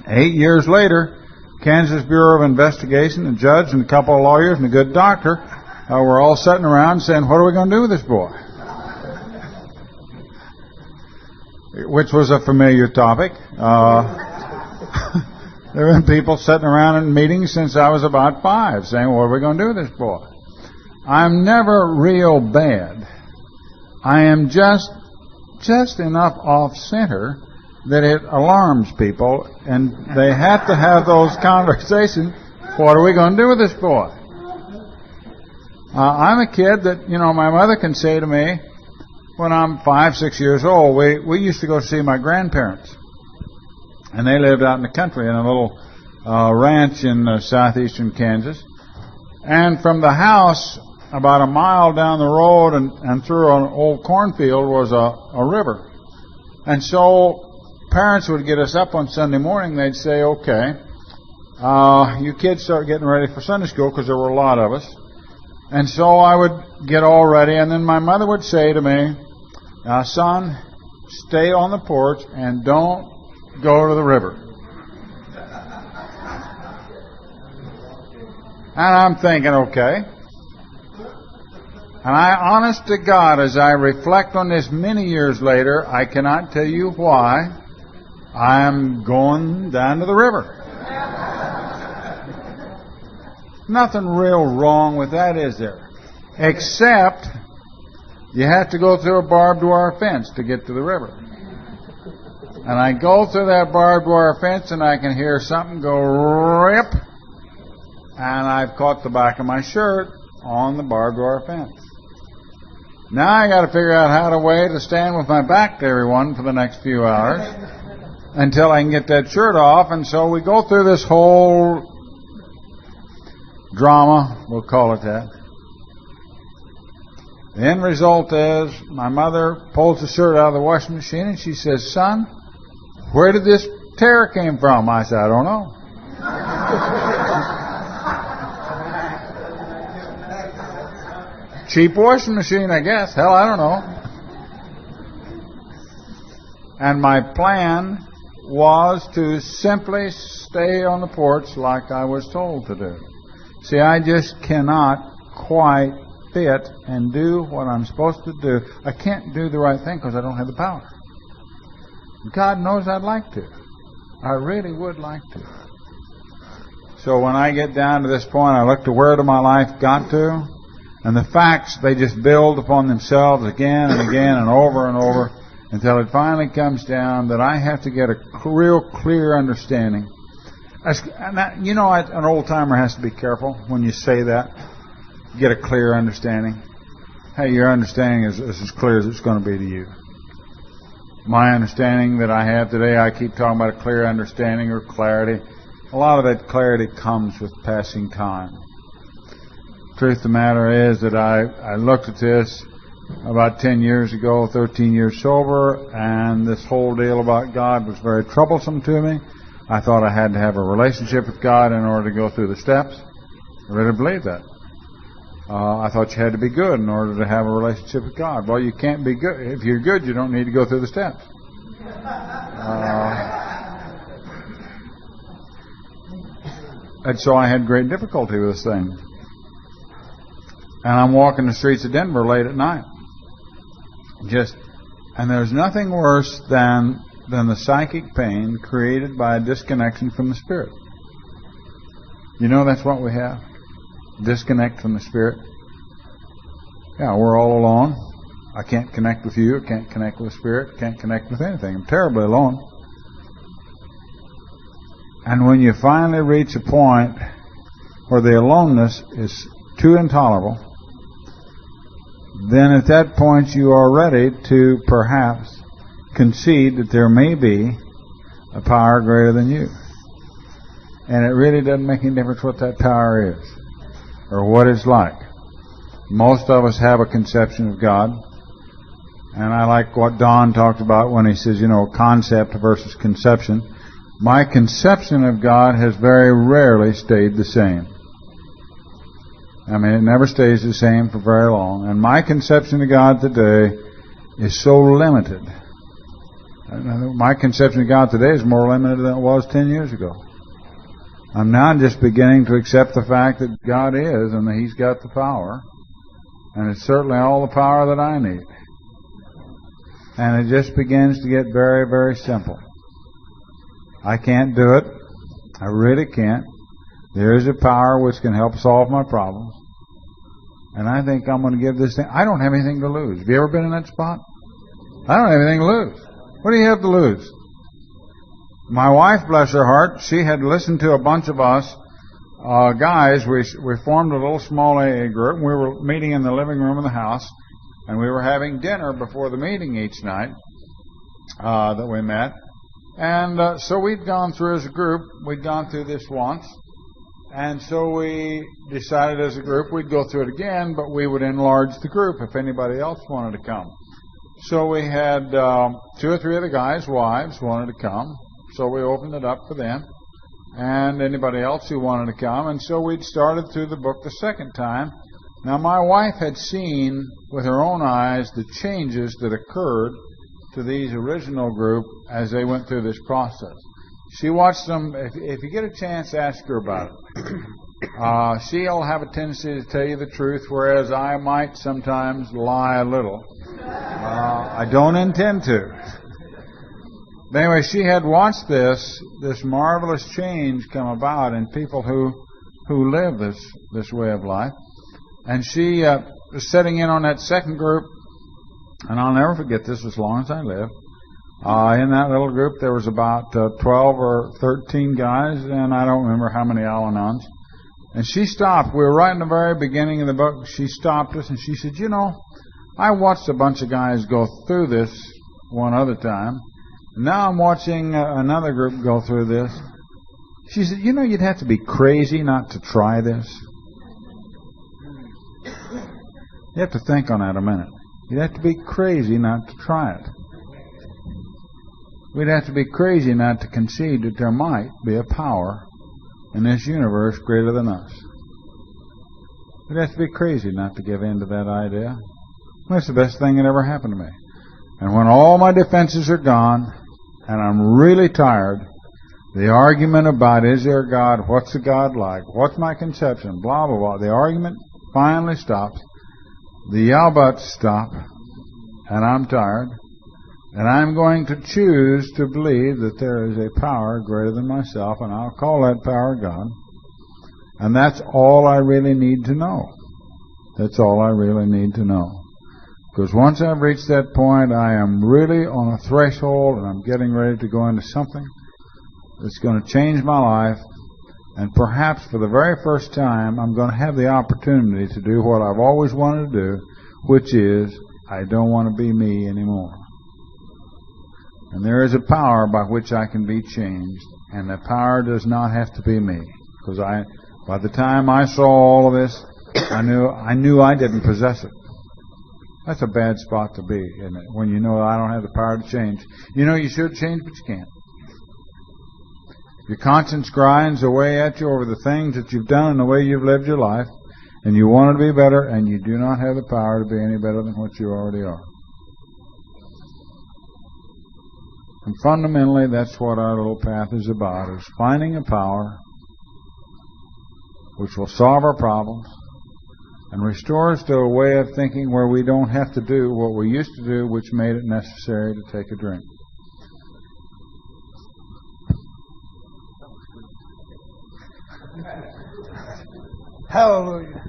8 years later, Kansas Bureau of Investigation, a judge and a couple of lawyers and a good doctor were all sitting around saying, what are we going to do with this boy? Which was a familiar topic. There have been people sitting around in meetings since I was about 5 saying, what are we going to do with this boy? I'm never real bad. I am just enough off-center that it alarms people, and they have to have those conversations. What are we going to do with this boy? I'm a kid that, my mother can say to me, when I'm 5, 6 years old, we used to go see my grandparents. And they lived out in the country in a little ranch in southeastern Kansas. And from the house, about a mile down the road and through an old cornfield was a river. And so parents would get us up on Sunday morning. They'd say, okay, you kids start getting ready for Sunday school, because there were a lot of us. And so I would get all ready, and then my mother would say to me, now, son, stay on the porch and don't go to the river. And I'm thinking, okay. And honest to God, as I reflect on this many years later, I cannot tell you why I'm going down to the river. Nothing real wrong with that, is there? Except you have to go through a barbed wire fence to get to the river. And I go through that barbed wire fence and I can hear something go rip. And I've caught the back of my shirt on the barbed wire fence. Now I got to figure out how to stand with my back to everyone for the next few hours until I can get that shirt off. And so we go through this whole drama, we'll call it that. The end result is my mother pulls the shirt out of the washing machine and she says, son, where did this tear came from? I said, I don't know. Cheap washing machine, I guess. Hell, I don't know. And my plan was to simply stay on the porch like I was told to do. See, I just cannot quite fit and do what I'm supposed to do. I can't do the right thing because I don't have the power. God knows I'd like to. I really would like to. So when I get down to this point, I look to where my life got to, and the facts, they just build upon themselves again and again and over until it finally comes down that I have to get a real clear understanding. An old-timer has to be careful when you say that. Get a clear understanding. Hey, your understanding is as clear as it's going to be to you. My understanding that I have today, I keep talking about a clear understanding or clarity. A lot of that clarity comes with passing time. Truth of the matter is that I looked at this about 10 years ago, 13 years sober, and this whole deal about God was very troublesome to me. I thought I had to have a relationship with God in order to go through the steps. I really believed that. I thought you had to be good in order to have a relationship with God. Well, you can't be good. If you're good, you don't need to go through the steps. And so I had great difficulty with this thing. And I'm walking the streets of Denver late at night. And there's nothing worse than the psychic pain created by a disconnection from the Spirit. That's what we have. Disconnect from the Spirit. Yeah, we're all alone. I can't connect with you. I can't connect with the Spirit. Can't connect with anything. I'm terribly alone. And when you finally reach a point where the aloneness is too intolerable, then at that point you are ready to perhaps concede that there may be a power greater than you. And it really doesn't make any difference what that power is or what it's like. Most of us have a conception of God. And I like what Don talked about when he says, concept versus conception. My conception of God has very rarely stayed the same. I mean, it never stays the same for very long. And my conception of God today is so limited My conception of God today is more limited than it was 10 years ago. I'm now just beginning to accept the fact that God is and that He's got the power. And it's certainly all the power that I need. And it just begins to get very, very simple. I can't do it. I really can't. There is a power which can help solve my problems. And I think I'm going to give this thing. I don't have anything to lose. Have you ever been in that spot? I don't have anything to lose. What do you have to lose? My wife, bless her heart, she had listened to a bunch of us guys. We formed a little small AA group. We were meeting in the living room of the house, and we were having dinner before the meeting each night that we met. And so we'd gone through as a group. We'd gone through this once. And so we decided as a group we'd go through it again, but we would enlarge the group if anybody else wanted to come. So we had 2 or 3 of the guys' wives wanted to come. So we opened it up for them and anybody else who wanted to come. And so we'd started through the book the second time. Now my wife had seen with her own eyes the changes that occurred to these original group as they went through this process. She watched them. If you get a chance, ask her about it. She'll have a tendency to tell you the truth, whereas I might sometimes lie a little. I don't intend to. But anyway, she had watched this marvelous change come about in people who live this way of life. And she was setting in on that second group, and I'll never forget this as long as I live. In that little group, there was about 12 or 13 guys, and I don't remember how many Al-Anons. And she stopped. We were right in the very beginning of the book. She stopped us, and she said, "You know, I watched a bunch of guys go through this one other time. Now I'm watching another group go through this." She said, "You know, you'd have to be crazy not to try this." You have to think on that a minute. You'd have to be crazy not to try it. We'd have to be crazy not to concede that there might be a power in this universe greater than us. We'd have to be crazy not to give in to that idea. That's the best thing that ever happened to me. And when all my defenses are gone, and I'm really tired, the argument about is there a God, what's the God like, what's my conception, blah, blah, blah, the argument finally stops. The yell-buts stop, and I'm tired. And I'm going to choose to believe that there is a power greater than myself, and I'll call that power God. And that's all I really need to know. That's all I really need to know. Because once I've reached that point, I am really on a threshold, and I'm getting ready to go into something that's going to change my life. And perhaps for the very first time, I'm going to have the opportunity to do what I've always wanted to do, which is, I don't want to be me anymore. And there is a power by which I can be changed, and the power does not have to be me. Because by the time I saw all of this, I knew I didn't possess it. That's a bad spot to be, isn't it? When you know I don't have the power to change. You know you should change, but you can't. Your conscience grinds away at you over the things that you've done and the way you've lived your life, and you want to be better, and you do not have the power to be any better than what you already are. And fundamentally, that's what our little path is about, is finding a power which will solve our problems and restore us to a way of thinking where we don't have to do what we used to do, which made it necessary to take a drink. Hallelujah.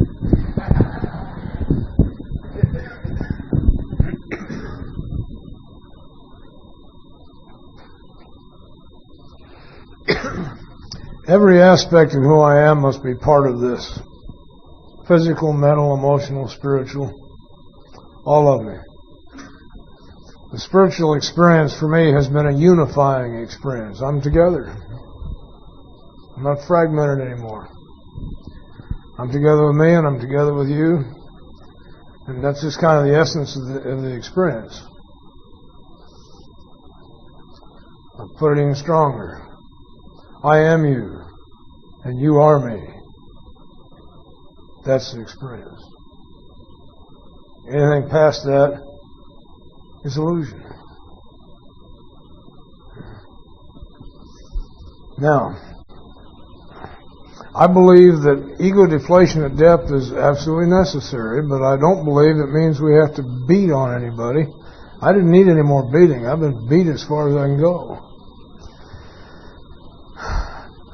Every aspect of who I am must be part of this. Physical, mental, emotional, spiritual, all of me. The spiritual experience for me has been a unifying experience. I'm together. I'm not fragmented anymore. I'm together with me and I'm together with you. And that's just kind of the essence of the experience. I'll put it even stronger. I am you, and you are me. That's the experience. Anything past that is illusion. Now, I believe that ego deflation at depth is absolutely necessary, but I don't believe it means we have to beat on anybody. I didn't need any more beating. I've been beat as far as I can go.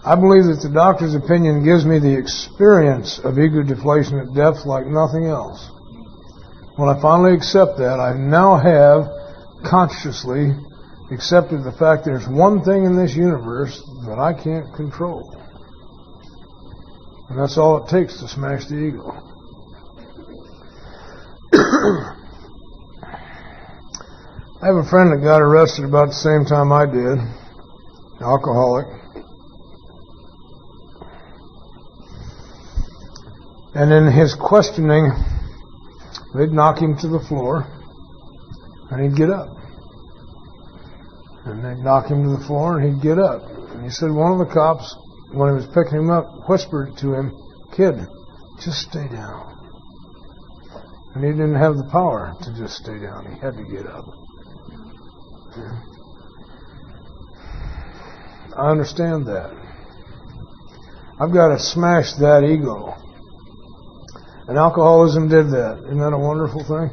I believe that the doctor's opinion gives me the experience of ego deflation at depth like nothing else. When I finally accept that, I now have consciously accepted the fact there's one thing in this universe that I can't control. And that's all it takes to smash the ego. I have a friend that got arrested about the same time I did, alcoholic. And in his questioning, they'd knock him to the floor, and he'd get up. And they'd knock him to the floor, and he'd get up. And he said one of the cops, when he was picking him up, whispered to him, "Kid, just stay down." And he didn't have the power to just stay down. He had to get up. Yeah. I understand that. I've got to smash that ego. And alcoholism did that. Isn't that a wonderful thing?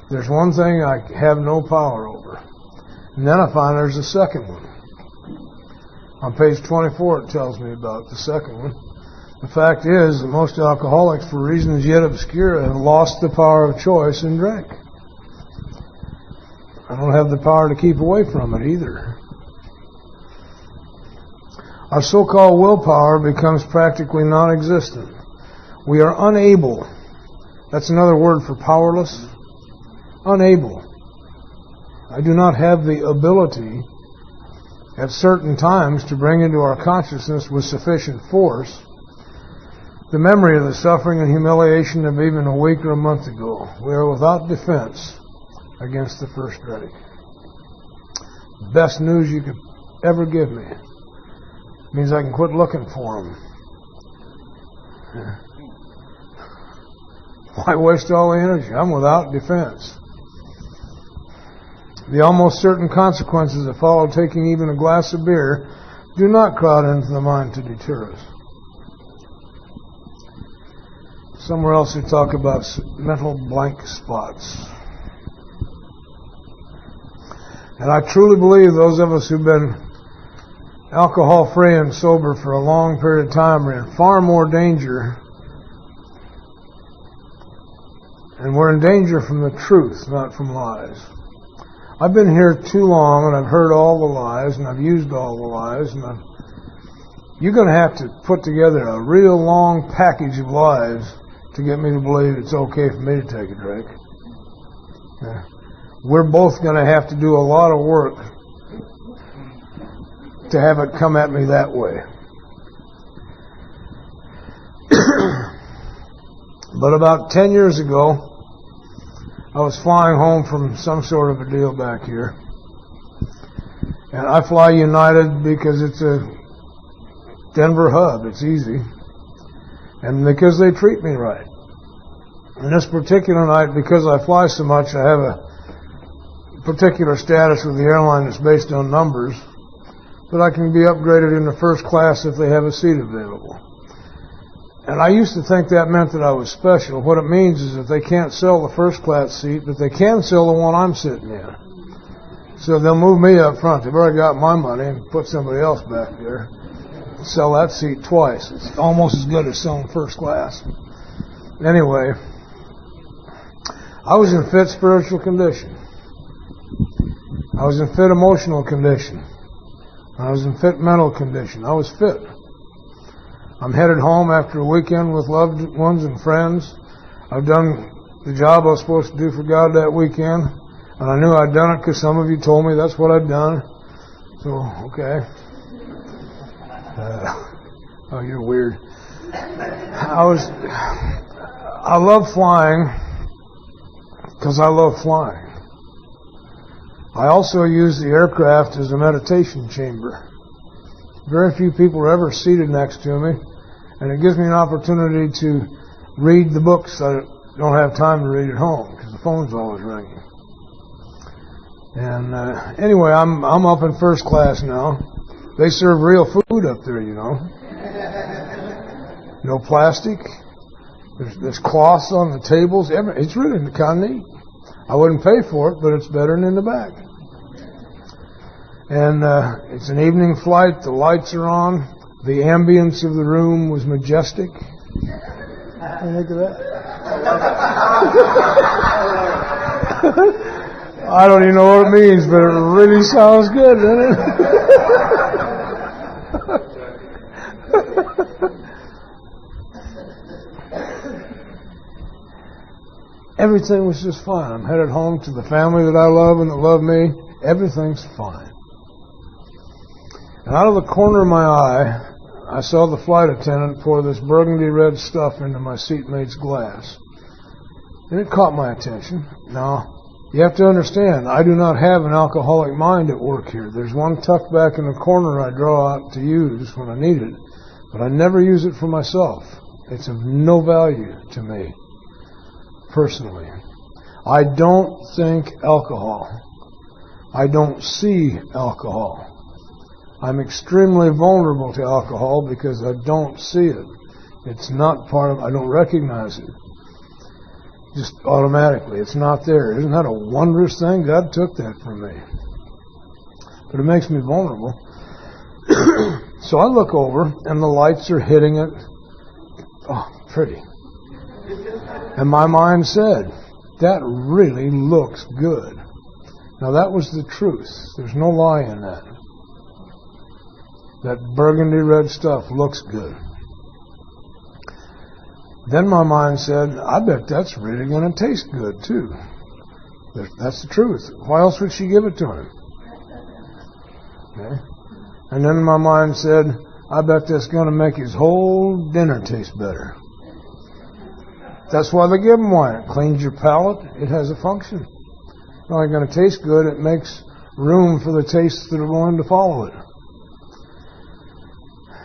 There's one thing I have no power over. And then I find there's a second one. On page 24 it tells me about the second one. The fact is that most alcoholics, for reasons yet obscure, have lost the power of choice and drink. I don't have the power to keep away from it either. Our so-called willpower becomes practically non-existent. We are unable. That's another word for powerless. Unable. I do not have the ability at certain times to bring into our consciousness with sufficient force the memory of the suffering and humiliation of even a week or a month ago. We are without defense against the first drink. Best news you could ever give me. It means I can quit looking for them. Yeah. Why waste all the energy? I'm without defense. The almost certain consequences that follow taking even a glass of beer do not crowd into the mind to deter us. Somewhere else they talk about mental blank spots. And I truly believe those of us who've been alcohol-free and sober for a long period of time are in far more danger. And we're in danger from the truth, not from lies. I've been here too long, and I've heard all the lies, and I've used all the lies, and you're going to have to put together a real long package of lies to get me to believe it's okay for me to take a drink. Yeah. We're both going to have to do a lot of work to have it come at me that way. But about 10 years ago, I was flying home from some sort of a deal back here. And I fly United because it's a Denver hub. It's easy. And because they treat me right. And this particular night, because I fly so much, I have a particular status with the airline that's based on numbers. But I can be upgraded into first class if they have a seat available. And I used to think that meant that I was special. What it means is that they can't sell the first class seat, but they can sell the one I'm sitting in. So they'll move me up front. They've already got my money and put somebody else back there. Sell that seat twice. It's almost as good as selling first class. Anyway, I was in fit spiritual condition. I was in fit emotional condition. I was in fit mental condition. I was fit. I'm headed home after a weekend with loved ones and friends. I've done the job I was supposed to do for God that weekend. And I knew I'd done it because some of you told me that's what I'd done. So, okay. Oh, you're weird. I love flying because I love flying. I also use the aircraft as a meditation chamber. Very few people are ever seated next to me, and it gives me an opportunity to read the books I don't have time to read at home because the phone's always ringing. And anyway, I'm up in first class now, They serve real food up there, you know. No plastic. There's cloths on the tables. It's really kind of neat. I wouldn't pay for it, but it's better than in the back. And it's an evening flight. The lights are on. The ambience of the room was majestic. Look at that. I don't even know what it means, but it really sounds good, doesn't it? Everything was just fine. I'm headed home to the family that I love and that love me. Everything's fine. And out of the corner of my eye, I saw the flight attendant pour this burgundy red stuff into my seatmate's glass. And it caught my attention. Now, you have to understand, I do not have an alcoholic mind at work here. There's one tucked back in the corner I draw out to use when I need it, but I never use it for myself. It's of no value to me, personally. I don't think alcohol. I don't see alcohol. I'm extremely vulnerable to alcohol because I don't see it. It's not part of, I don't recognize it. Just automatically. It's not there. Isn't that a wondrous thing? God took that from me. But it makes me vulnerable. So I look over and the lights are hitting it. Oh, pretty. And my mind said, that really looks good. Now that was the truth. There's no lie in that. That burgundy red stuff looks good. Then my mind said, I bet that's really going to taste good too. That's the truth. Why else would she give it to him? Okay. And then my mind said, I bet that's going to make his whole dinner taste better. That's why they give him wine. It cleans your palate. It has a function. It's not only going to taste good, it makes room for the tastes that are going to follow it.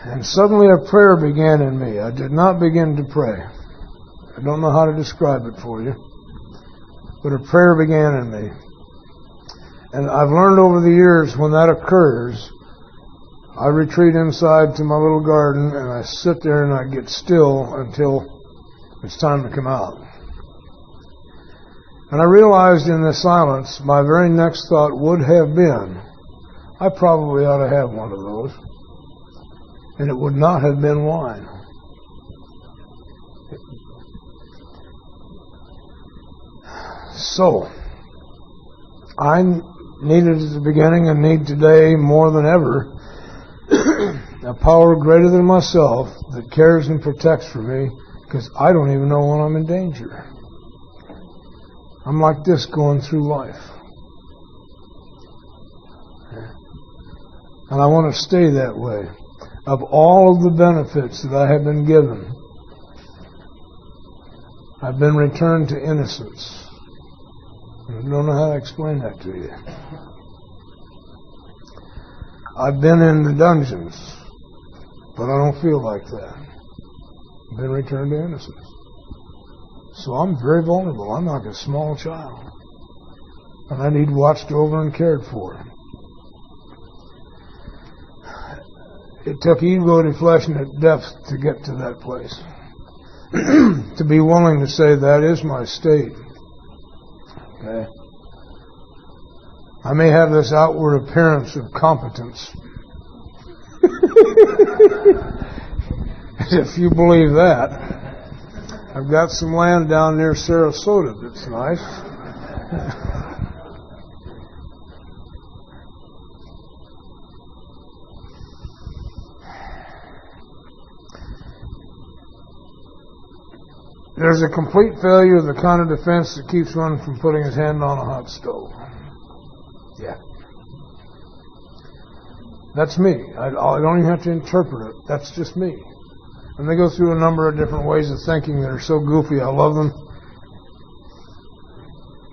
And suddenly a prayer began in me. I did not begin to pray. I don't know how to describe it for you. But a prayer began in me. And I've learned over the years when that occurs, I retreat inside to my little garden and I sit there and I get still until it's time to come out. And I realized in the silence, my very next thought would have been, I probably ought to have one of those. And it would not have been wine. So, I needed at the beginning and need today more than ever a power greater than myself that cares and protects for me, because I don't even know when I'm in danger. I'm like this going through life. And I want to stay that way. Of all of the benefits that I have been given, I've been returned to innocence. I don't know how to explain that to you. I've been in the dungeons, but I don't feel like that. I've been returned to innocence. So I'm very vulnerable. I'm like a small child. And I need watched over and cared for. It took ego deflection at depth to get to that place. To be willing to say that is my state. Okay. I may have this outward appearance of competence. If you believe that. I've got some land down near Sarasota that's nice. There's a complete failure of the kind of defense that keeps one from putting his hand on a hot stove. Yeah. That's me. I don't even have to interpret it. That's just me. And they go through a number of different ways of thinking that are so goofy. I love them.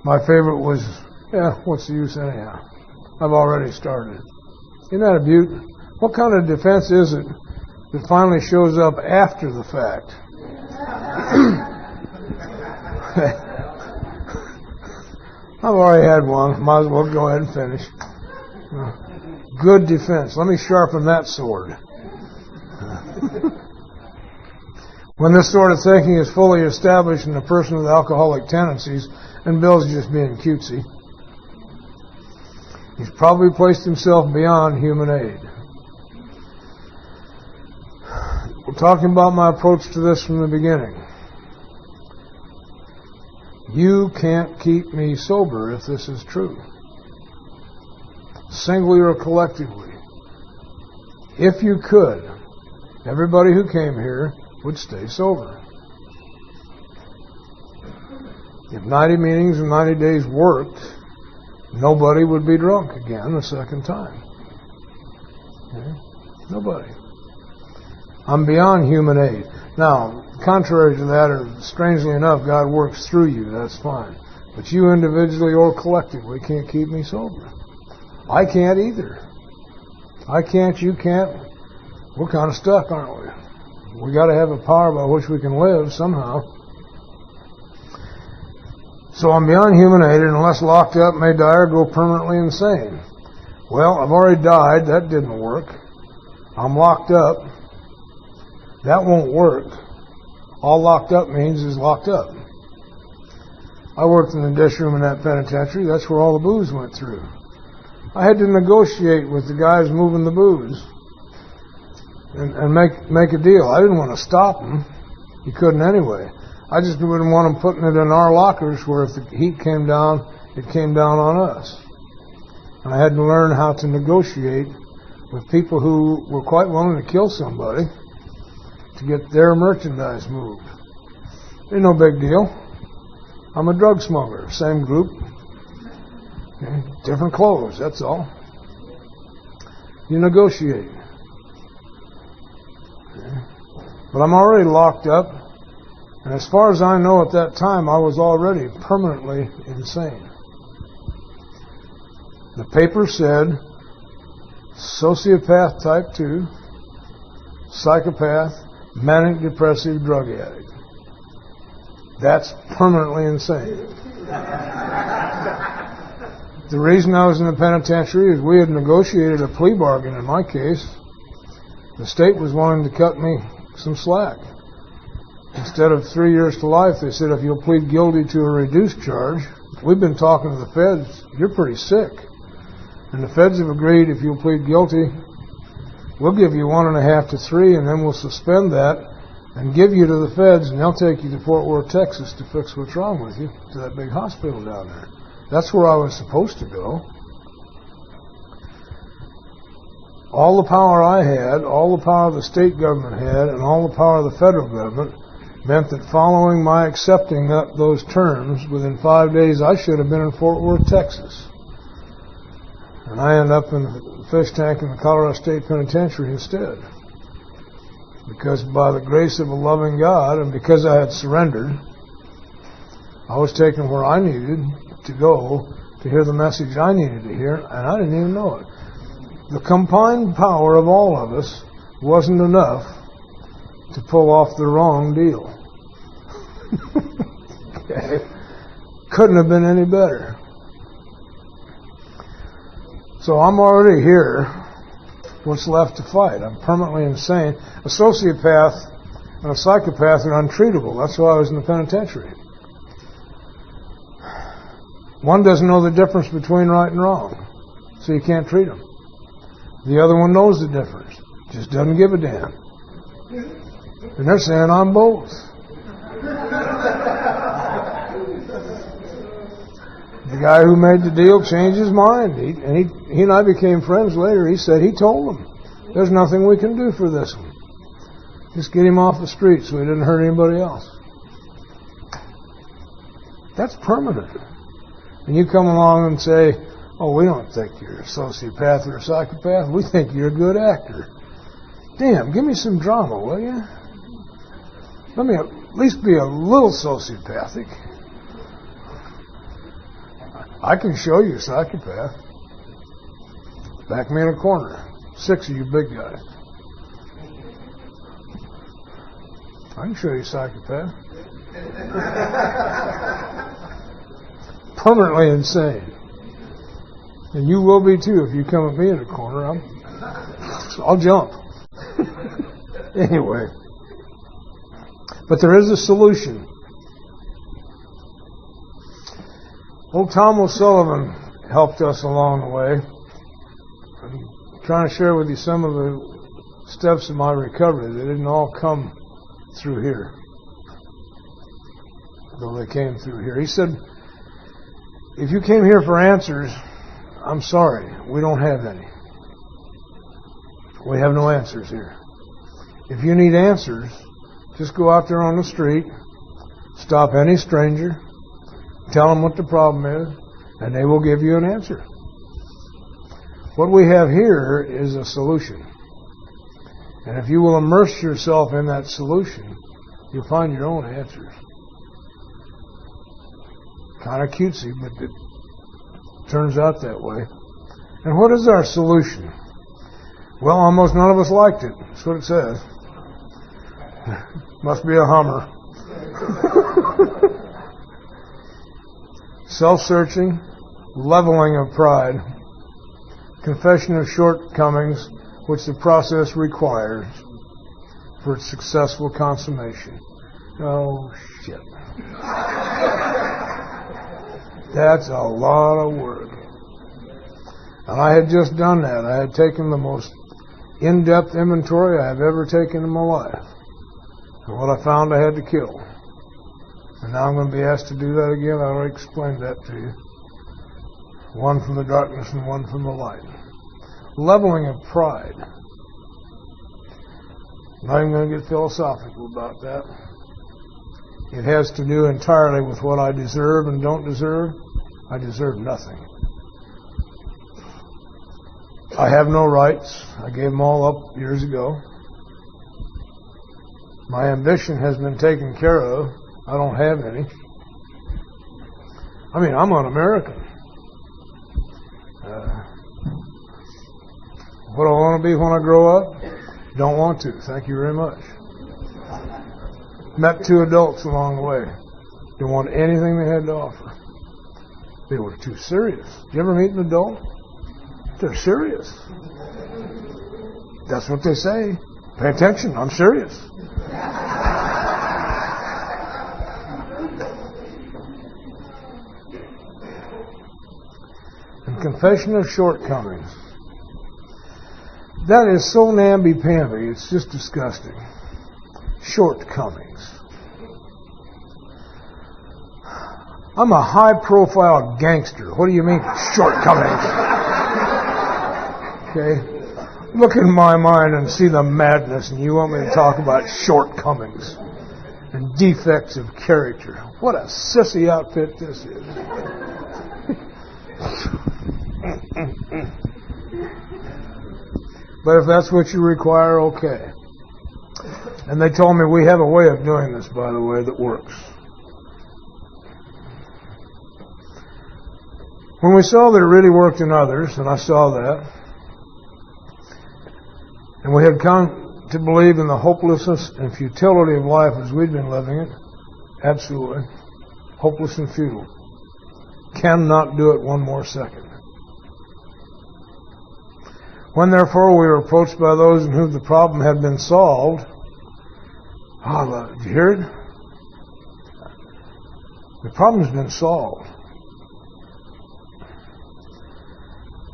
My favorite was, what's the use anyhow? I've already started. Isn't that a beaut? What kind of defense is it that finally shows up after the fact? I've already had one. Might as well go ahead and finish. Good defense. Let me sharpen that sword. When this sort of thinking is fully established in a person with alcoholic tendencies, and Bill's just being cutesy, he's probably placed himself beyond human aid. We're talking about my approach to this from the beginning. You can't keep me sober if this is true, singly or collectively. If you could, everybody who came here would stay sober. If 90 meetings and 90 days worked, nobody would be drunk again the second time. Okay? Nobody. I'm beyond human aid. Now, contrary to that, or strangely enough, God works through you. That's fine. But you individually or collectively can't keep me sober. I can't either. I can't, you can't. We're kind of stuck, aren't we? We got to have a power by which we can live somehow. So I'm beyond human aid, and unless locked up, may die or go permanently insane. Well, I've already died. That didn't work. I'm locked up. That won't work. All locked up means is locked up. I worked in the dish room in that penitentiary. That's where all the booze went through. I had to negotiate with the guys moving the booze and make a deal. I didn't want to stop them. You couldn't anyway. I just wouldn't want them putting it in our lockers where if the heat came down, it came down on us. And I had to learn how to negotiate with people who were quite willing to kill somebody to get their merchandise moved. Ain't no big deal. I'm a drug smuggler, same group. Okay. Different clothes, that's all. You negotiate. Okay. But I'm already locked up, and as far as I know at that time, I was already permanently insane. The paper said sociopath type 2, psychopath, manic depressive drug addict. That's permanently insane. The reason I was in the penitentiary is we had negotiated a plea bargain in my case. The state was wanting to cut me some slack. Instead of 3 years to life, they said, if you'll plead guilty to a reduced charge, we've been talking to the feds, you're pretty sick. And the feds have agreed if you'll plead guilty, we'll give you 1.5 to 3, and then we'll suspend that and give you to the feds, and they'll take you to Fort Worth, Texas to fix what's wrong with you, to that big hospital down there. That's where I was supposed to go. All the power I had, all the power the state government had, and all the power of the federal government meant that following my accepting those terms, within 5 days I should have been in Fort Worth, Texas. And I ended up in the fish tank in the Colorado State Penitentiary instead. Because by the grace of a loving God, and because I had surrendered, I was taken where I needed to go to hear the message I needed to hear, and I didn't even know it. The combined power of all of us wasn't enough to pull off the wrong deal. Okay. Couldn't have been any better. So I'm already here. What's left to fight? I'm permanently insane. A sociopath and a psychopath are untreatable. That's why I was in the penitentiary. One doesn't know the difference between right and wrong, so you can't treat them. The other one knows the difference, just doesn't give a damn. And they're saying I'm both. The guy who made the deal changed his mind. He and I became friends later. He said he told them, there's nothing we can do for this one. Just get him off the street so he didn't hurt anybody else. That's permanent. And you come along and say, oh, we don't think you're a sociopath or a psychopath. We think you're a good actor. Damn, give me some drama, will you? Let me at least be a little sociopathic. I can show you a psychopath. Back me in a corner. 6 of you big guys. I can show you a psychopath. Permanently insane. And you will be too if you come at me in a corner. I'll jump. Anyway. But there is a solution. Old Tom O'Sullivan helped us along the way. I'm trying to share with you some of the steps of my recovery. They didn't all come through here, though they came through here. He said, if you came here for answers, I'm sorry, we don't have any. We have no answers here. If you need answers, just go out there on the street, stop any stranger, tell them what the problem is, and they will give you an answer. What we have here is a solution. And if you will immerse yourself in that solution, you'll find your own answers. Kind of cutesy, but it turns out that way. And what is our solution? Well, almost none of us liked it. That's what it says. Must be a Hummer. Self-searching, leveling of pride, confession of shortcomings, which the process requires for its successful consummation. Oh, shit. That's a lot of work. And I had just done that. I had taken the most in-depth inventory I have ever taken in my life. And what I found I had to kill. And now I'm going to be asked to do that again. I already explained that to you. One from the darkness and one from the light. Leveling of pride. I'm not even going to get philosophical about that. It has to do entirely with what I deserve and don't deserve. I deserve nothing. I have no rights. I gave them all up years ago. My ambition has been taken care of. I don't have any. I mean, I'm un-American. What do I want to be when I grow up? Don't want to. Thank you very much. Met 2 adults along the way. Didn't want anything they had to offer. They were too serious. Did you ever meet an adult? They're serious. That's what they say. Pay attention. I'm serious. And confession of shortcomings. That is so namby-pamby, it's just disgusting. Shortcomings. I'm a high-profile gangster. What do you mean, shortcomings? Okay? Look in my mind and see the madness, and you want me to talk about shortcomings and defects of character. What a sissy outfit this is. But if that's what you require, okay. And they told me we have a way of doing this, by the way, that works. When we saw that it really worked in others, and I saw that, and we had come to believe in the hopelessness and futility of life as we'd been living it, absolutely, hopeless and futile. Cannot do it one more second. When therefore we were approached by those in whom the problem had been solved, did you hear it? The problem's been solved.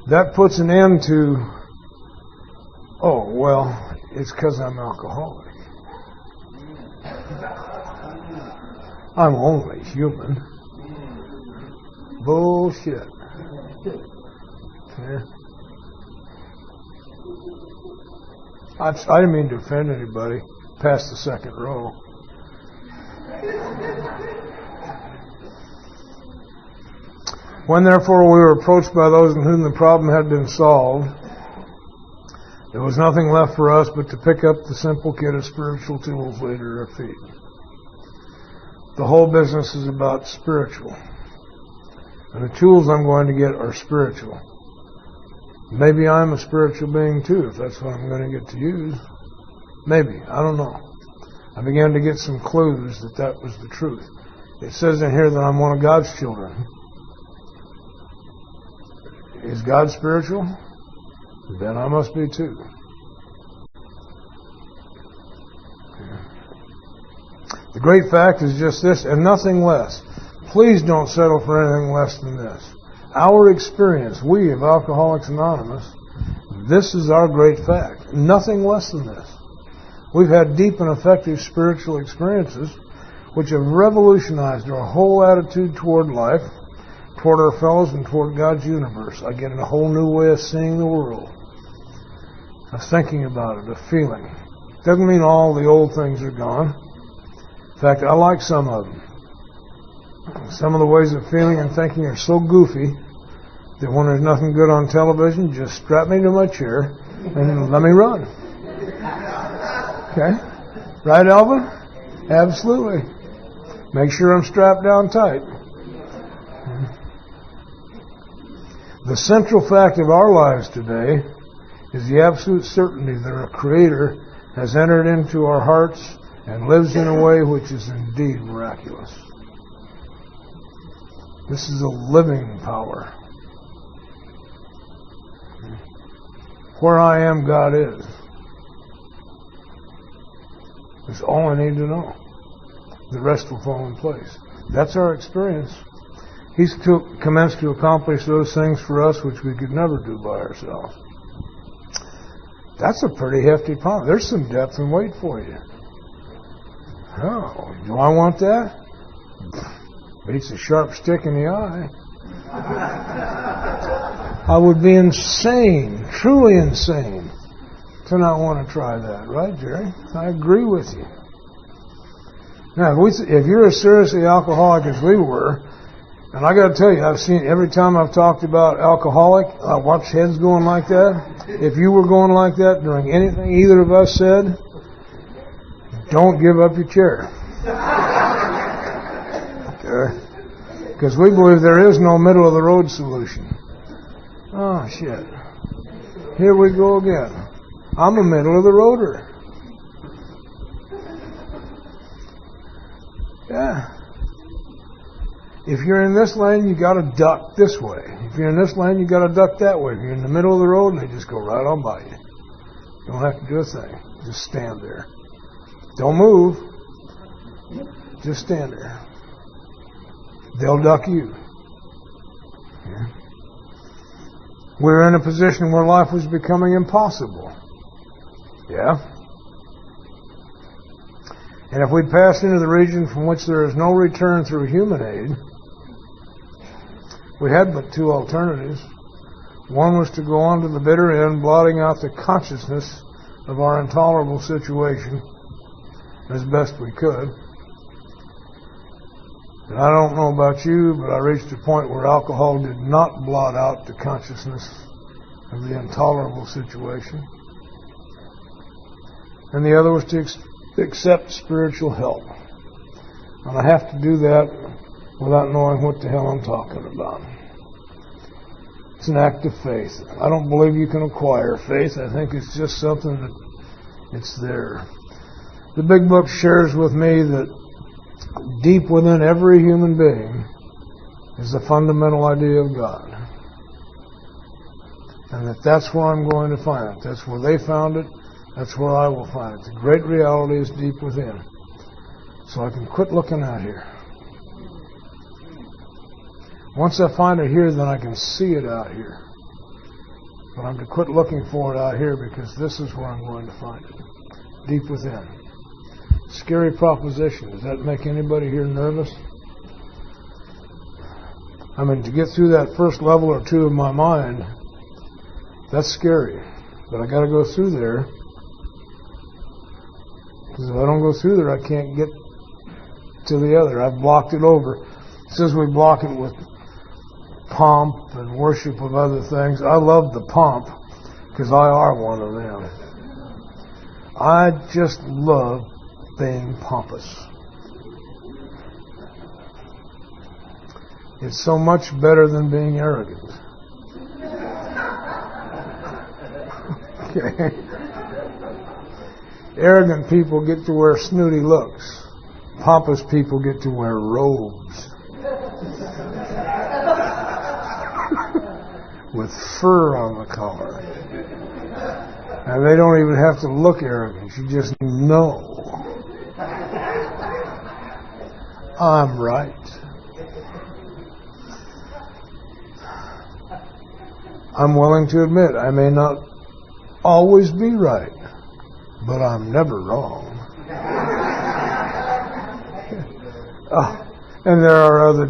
That puts an end to, oh, well, it's because I'm alcoholic. I'm only human. Bullshit. Yeah. I didn't mean to offend anybody past the second row. When therefore we were approached by those in whom the problem had been solved, there was nothing left for us but to pick up the simple kit of spiritual tools laid at our feet. The whole business is about spiritual. And the tools I'm going to get are spiritual. Maybe I'm a spiritual being too, if that's what I'm going to get to use. Maybe. I don't know. I began to get some clues that that was the truth. It says in here that I'm one of God's children. Is God spiritual? Then I must be too. The great fact is just this, and nothing less. Please don't settle for anything less than this. Our experience, we of Alcoholics Anonymous, this is our great fact. Nothing less than this. We've had deep and effective spiritual experiences which have revolutionized our whole attitude toward life, toward our fellows, and toward God's universe. I get a whole new way of seeing the world, of thinking about it, of feeling. Doesn't mean all the old things are gone. In fact, I like some of them. Some of the ways of feeling and thinking are so goofy that when there's nothing good on television, just strap me to my chair and let me run. Okay? Right, Alvin? Absolutely. Make sure I'm strapped down tight. The central fact of our lives today is the absolute certainty that our Creator has entered into our hearts and lives in a way which is indeed miraculous. This is a living power. Where I am, God is. That's all I need to know. The rest will fall in place. That's our experience. He's commenced to accomplish those things for us which we could never do by ourselves. That's a pretty hefty promise. There's some depth and weight for you. Oh, do I want that? Beats a sharp stick in the eye. I would be insane, truly insane, to not want to try that. Right, Jerry? I agree with you. Now, if you're as seriously alcoholic as we were, and I got to tell you, I've seen every time I've talked about alcoholic, I watch heads going like that. If you were going like that during anything either of us said, don't give up your chair. Okay? Because we believe there is no middle of the road solution. Oh, shit. Here we go again. I'm a middle of the roader. Yeah. If you're in this lane, you got to duck this way. If you're in this lane, you got to duck that way. If you're in the middle of the road, they just go right on by you. You don't have to do a thing. Just stand there. Don't move. Just stand there. They'll duck you. Yeah. We're in a position where life was becoming impossible. Yeah. And if we'd passed into the region from which there is no return through human aid, we had but two alternatives. One was to go on to the bitter end, blotting out the consciousness of our intolerable situation as best we could. And I don't know about you, but I reached a point where alcohol did not blot out the consciousness of the intolerable situation. And the other was to accept spiritual help. And I have to do that without knowing what the hell I'm talking about. It's an act of faith. I don't believe you can acquire faith. I think it's just something that it's there. The Big Book shares with me that deep within every human being is the fundamental idea of God. And that's where I'm going to find it. That's where they found it. That's where I will find it. The great reality is deep within. So I can quit looking out here. Once I find it here, then I can see it out here. But I'm to quit looking for it out here because this is where I'm going to find it. Deep within. Scary proposition. Does that make anybody here nervous? I mean, to get through that first level or two of my mind, that's scary. But I got to go through there. Because if I don't go through there, I can't get to the other. I've blocked it over. It says we block it with pomp and worship of other things. I love the pomp because I are one of them. I just love being pompous. It's so much better than being arrogant. Okay. Arrogant people get to wear snooty looks. Pompous people get to wear robes. with fur on the collar. And they don't even have to look arrogant. You just know. I'm right. I'm willing to admit I may not always be right, but I'm never wrong. And there are other...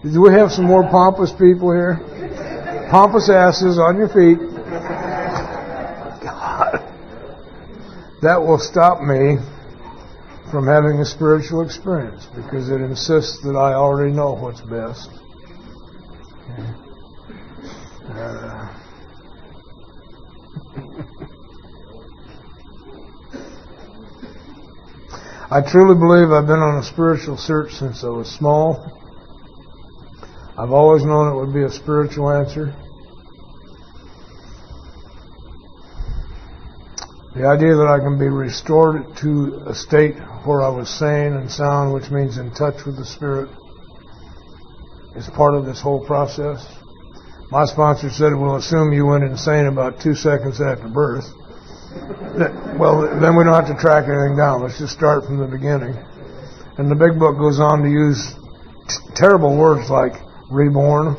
Do we have some more pompous people here? Pompous asses on your feet. God. That will stop me from having a spiritual experience because it insists that I already know what's best. I truly believe I've been on a spiritual search since I was small. I've always known it would be a spiritual answer. The idea that I can be restored to a state where I was sane and sound, which means in touch with the Spirit, is part of this whole process. My sponsor said, we'll assume you went insane about 2 seconds after birth. Well, then we don't have to track anything down. Let's just start from the beginning. And the big book goes on to use terrible words like reborn.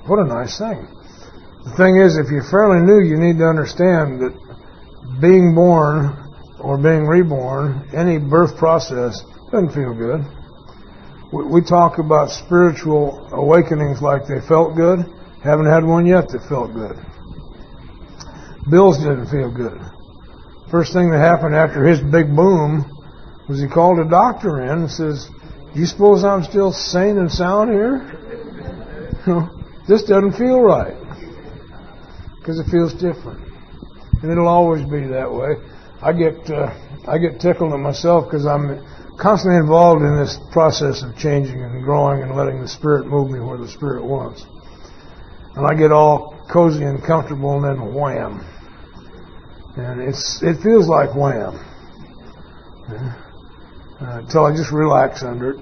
What a nice thing. The thing is, if you're fairly new, you need to understand that being born or being reborn, any birth process, doesn't feel good. We talk about spiritual awakenings like they felt good. Haven't had one yet that felt good. Bill's didn't feel good. First thing that happened after his big boom was he called a doctor in and says, "You suppose I'm still sane and sound here? This doesn't feel right." Because it feels different. And it'll always be that way. I get tickled at myself because I'm constantly involved in this process of changing and growing and letting the Spirit move me where the Spirit wants. And I get all cozy and comfortable and then wham. And it feels like wham. Until I just relax under it.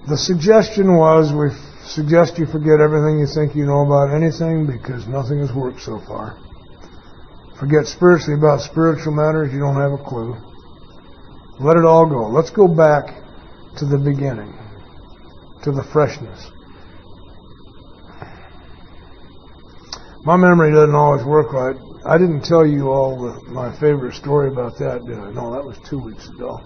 The suggestion was, we suggest you forget everything you think you know about anything because nothing has worked so far. Forget spiritually about spiritual matters, you don't have a clue. Let it all go. Let's go back to the beginning, to the freshness. My memory doesn't always work right. I didn't tell you all my favorite story about that, did I? No, that was 2 weeks ago.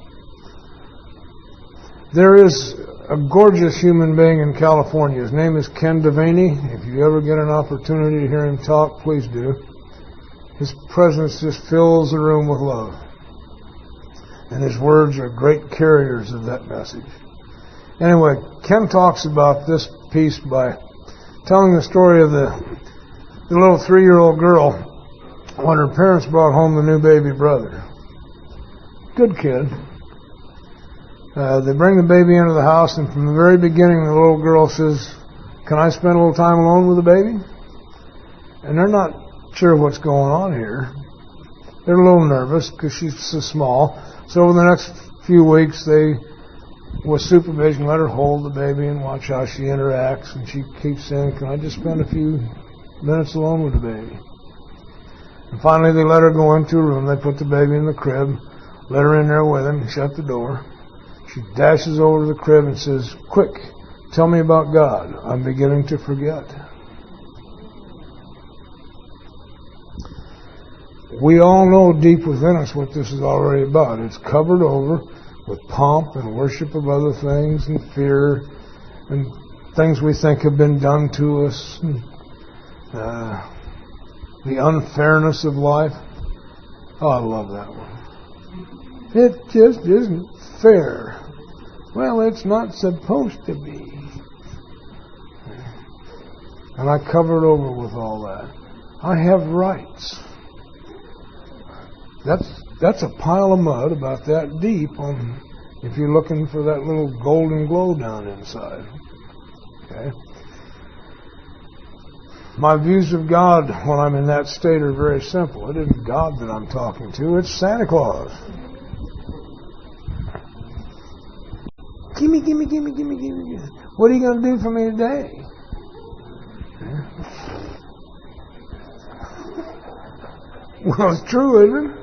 There is a gorgeous human being in California. His name is Ken Devaney. If you ever get an opportunity to hear him talk, please do. His presence just fills the room with love. And his words are great carriers of that message. Anyway, Ken talks about this piece by telling the story of the little 3-year-old girl when her parents brought home the new baby brother. Good kid. They bring the baby into the house, and from the very beginning, the little girl says, "Can I spend a little time alone with the baby?" And they're not sure what's going on here. They're a little nervous because she's so small. So over the next few weeks, they, with supervision, let her hold the baby and watch how she interacts. And she keeps saying, "Can I just spend a few minutes alone with the baby?" And finally, they let her go into a room. They put the baby in the crib, let her in there with him, shut the door. She dashes over to the crib and says, "Quick, tell me about God. I'm beginning to forget." We all know deep within us what this is already about. It's covered over with pomp and worship of other things and fear and things we think have been done to us. And, the unfairness of life. Oh, I love that one. It just isn't fair. Well, it's not supposed to be. And I covered over with all that. I have rights. That's a pile of mud about that deep if you're looking for that little golden glow down inside. Okay? My views of God when I'm in that state are very simple. It isn't God that I'm talking to, it's Santa Claus. Gimme, gimme, gimme, gimme, gimme. What are you going to do for me today? Well, it's true, isn't it?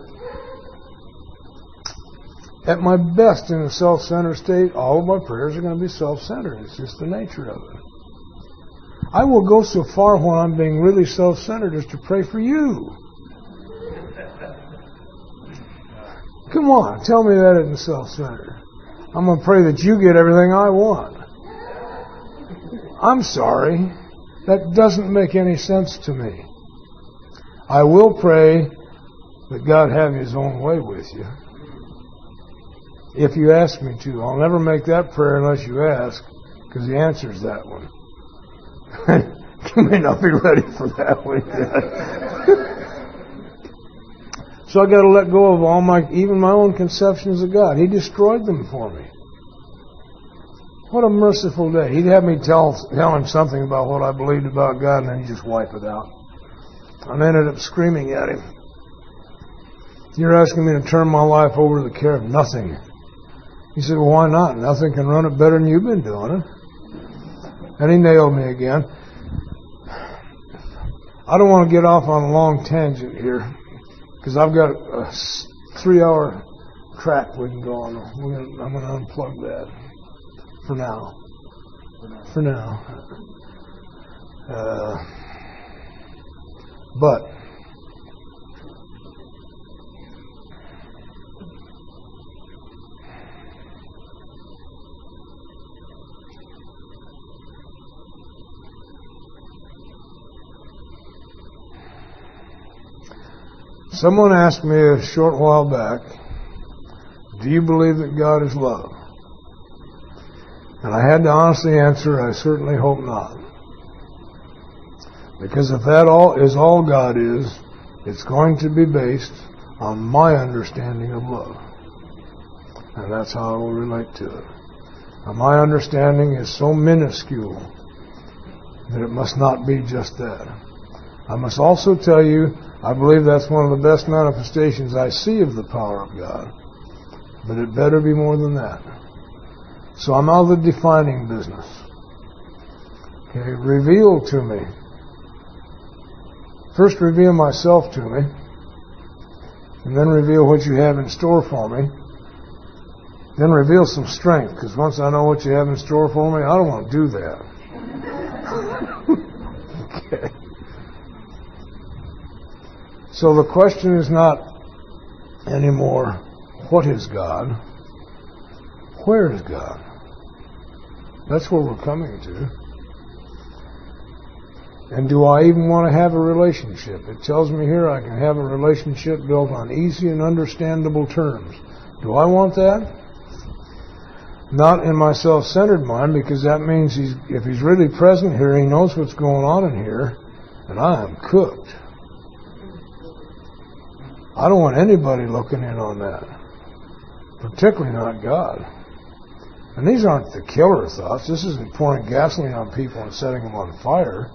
At my best in a self-centered state, all of my prayers are going to be self-centered. It's just the nature of it. I will go so far when I'm being really self-centered as to pray for you. Come on, tell me that isn't self-centered. I'm going to pray that you get everything I want. I'm sorry. That doesn't make any sense to me. I will pray that God have His own way with you. If you ask me to. I'll never make that prayer unless you ask, because the answer is that one. You may not be ready for that one yet. So I got to let go of all even my own conceptions of God. He destroyed them for me. What a merciful day. He'd have me tell him something about what I believed about God, and then he'd just wipe it out. And I ended up screaming at him. You're asking me to turn my life over to the care of nothing. He said, well, why not? Nothing can run it better than you've been doing it. And he nailed me again. I don't want to get off on a long tangent here, because I've got a 3-hour track we can go on. I'm going to unplug that for now. For now. But someone asked me a short while back, do you believe that God is love? And I had to honestly answer, I certainly hope not. Because if that is all God is, it's going to be based on my understanding of love. And that's how I will relate to it. And my understanding is so minuscule that it must not be just that. I must also tell you, I believe that's one of the best manifestations I see of the power of God. But it better be more than that. So I'm out of the defining business. Okay, reveal to me. First reveal myself to me, and then reveal what you have in store for me. Then reveal some strength, because once I know what you have in store for me, I don't want to do that. Okay. So the question is not anymore, what is God? Where is God? That's where we're coming to. And do I even want to have a relationship? It tells me here I can have a relationship built on easy and understandable terms. Do I want that? Not in my self-centered mind, because that means if He's really present here, He knows what's going on in here, and I am cooked. I don't want anybody looking in on that, particularly not God. And these aren't the killer thoughts. This isn't pouring gasoline on people and setting them on fire.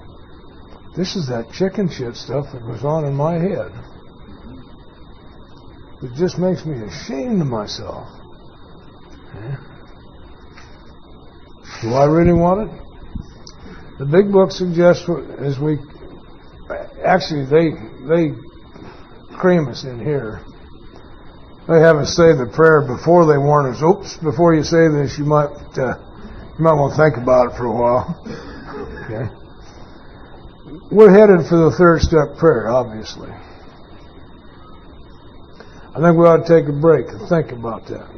This is that chicken shit stuff that goes on in my head. It just makes me ashamed of myself. Okay. Do I really want it? The big book suggests as we actually they cream us in here. They have us say the prayer before they warn us. Oops! Before you say this, you might want to think about it for a while. Okay. We're headed for the third step prayer, obviously. I think we ought to take a break and think about that.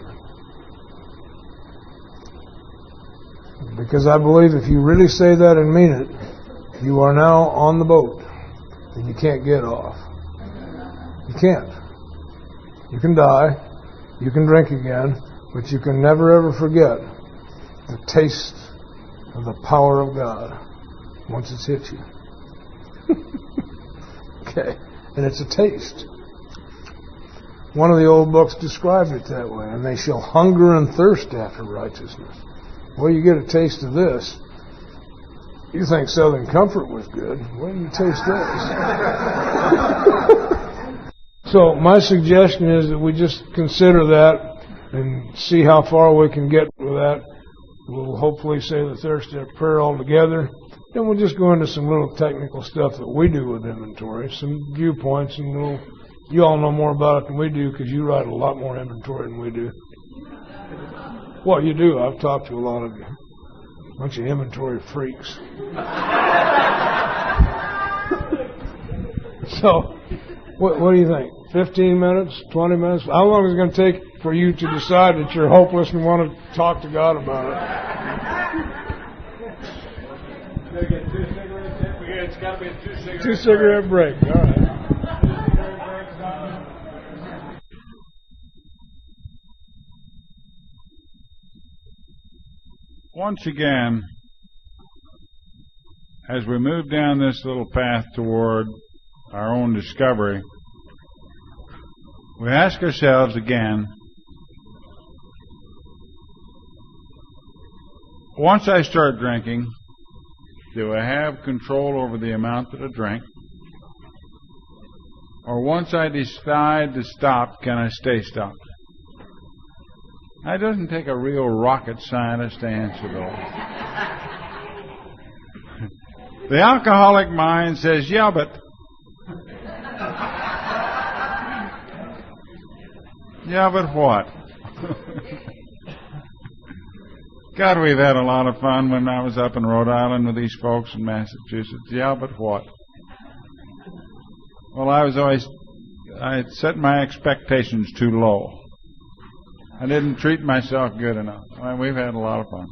Because I believe if you really say that and mean it, you are now on the boat and you can't get off. You can't. You can die, you can drink again, but you can never ever forget the taste of the power of God once it's hit you. Okay, and it's a taste. One of the old books described it that way, and they shall hunger and thirst after righteousness. Well, you get a taste of this, You think Southern Comfort was good. Wait till you taste this. So my suggestion is that we just consider that and see how far we can get with that. We'll hopefully say the third step prayer altogether. Then we'll just go into some little technical stuff that we do with inventory, some viewpoints, and you all know more about it than we do because you write a lot more inventory than we do. Well, you do. I've talked to a lot of you. Bunch of inventory freaks. So, what do you think? 15 minutes? 20 minutes? How long is it going to take for you to decide that you're hopeless and want to talk to God about it? It's got to be a two-cigarette break. Two-cigarette break. All right. Once again, as we move down this little path toward our own discovery, we ask ourselves again, once I start drinking, do I have control over the amount that I drink? Or once I decide to stop, can I stay stopped? That doesn't take a real rocket scientist to answer those. The alcoholic mind says, yeah, but what? God, we've had a lot of fun when I was up in Rhode Island with these folks in Massachusetts. Yeah, but what? Well, I had set my expectations too low. I didn't treat myself good enough. We've had a lot of fun.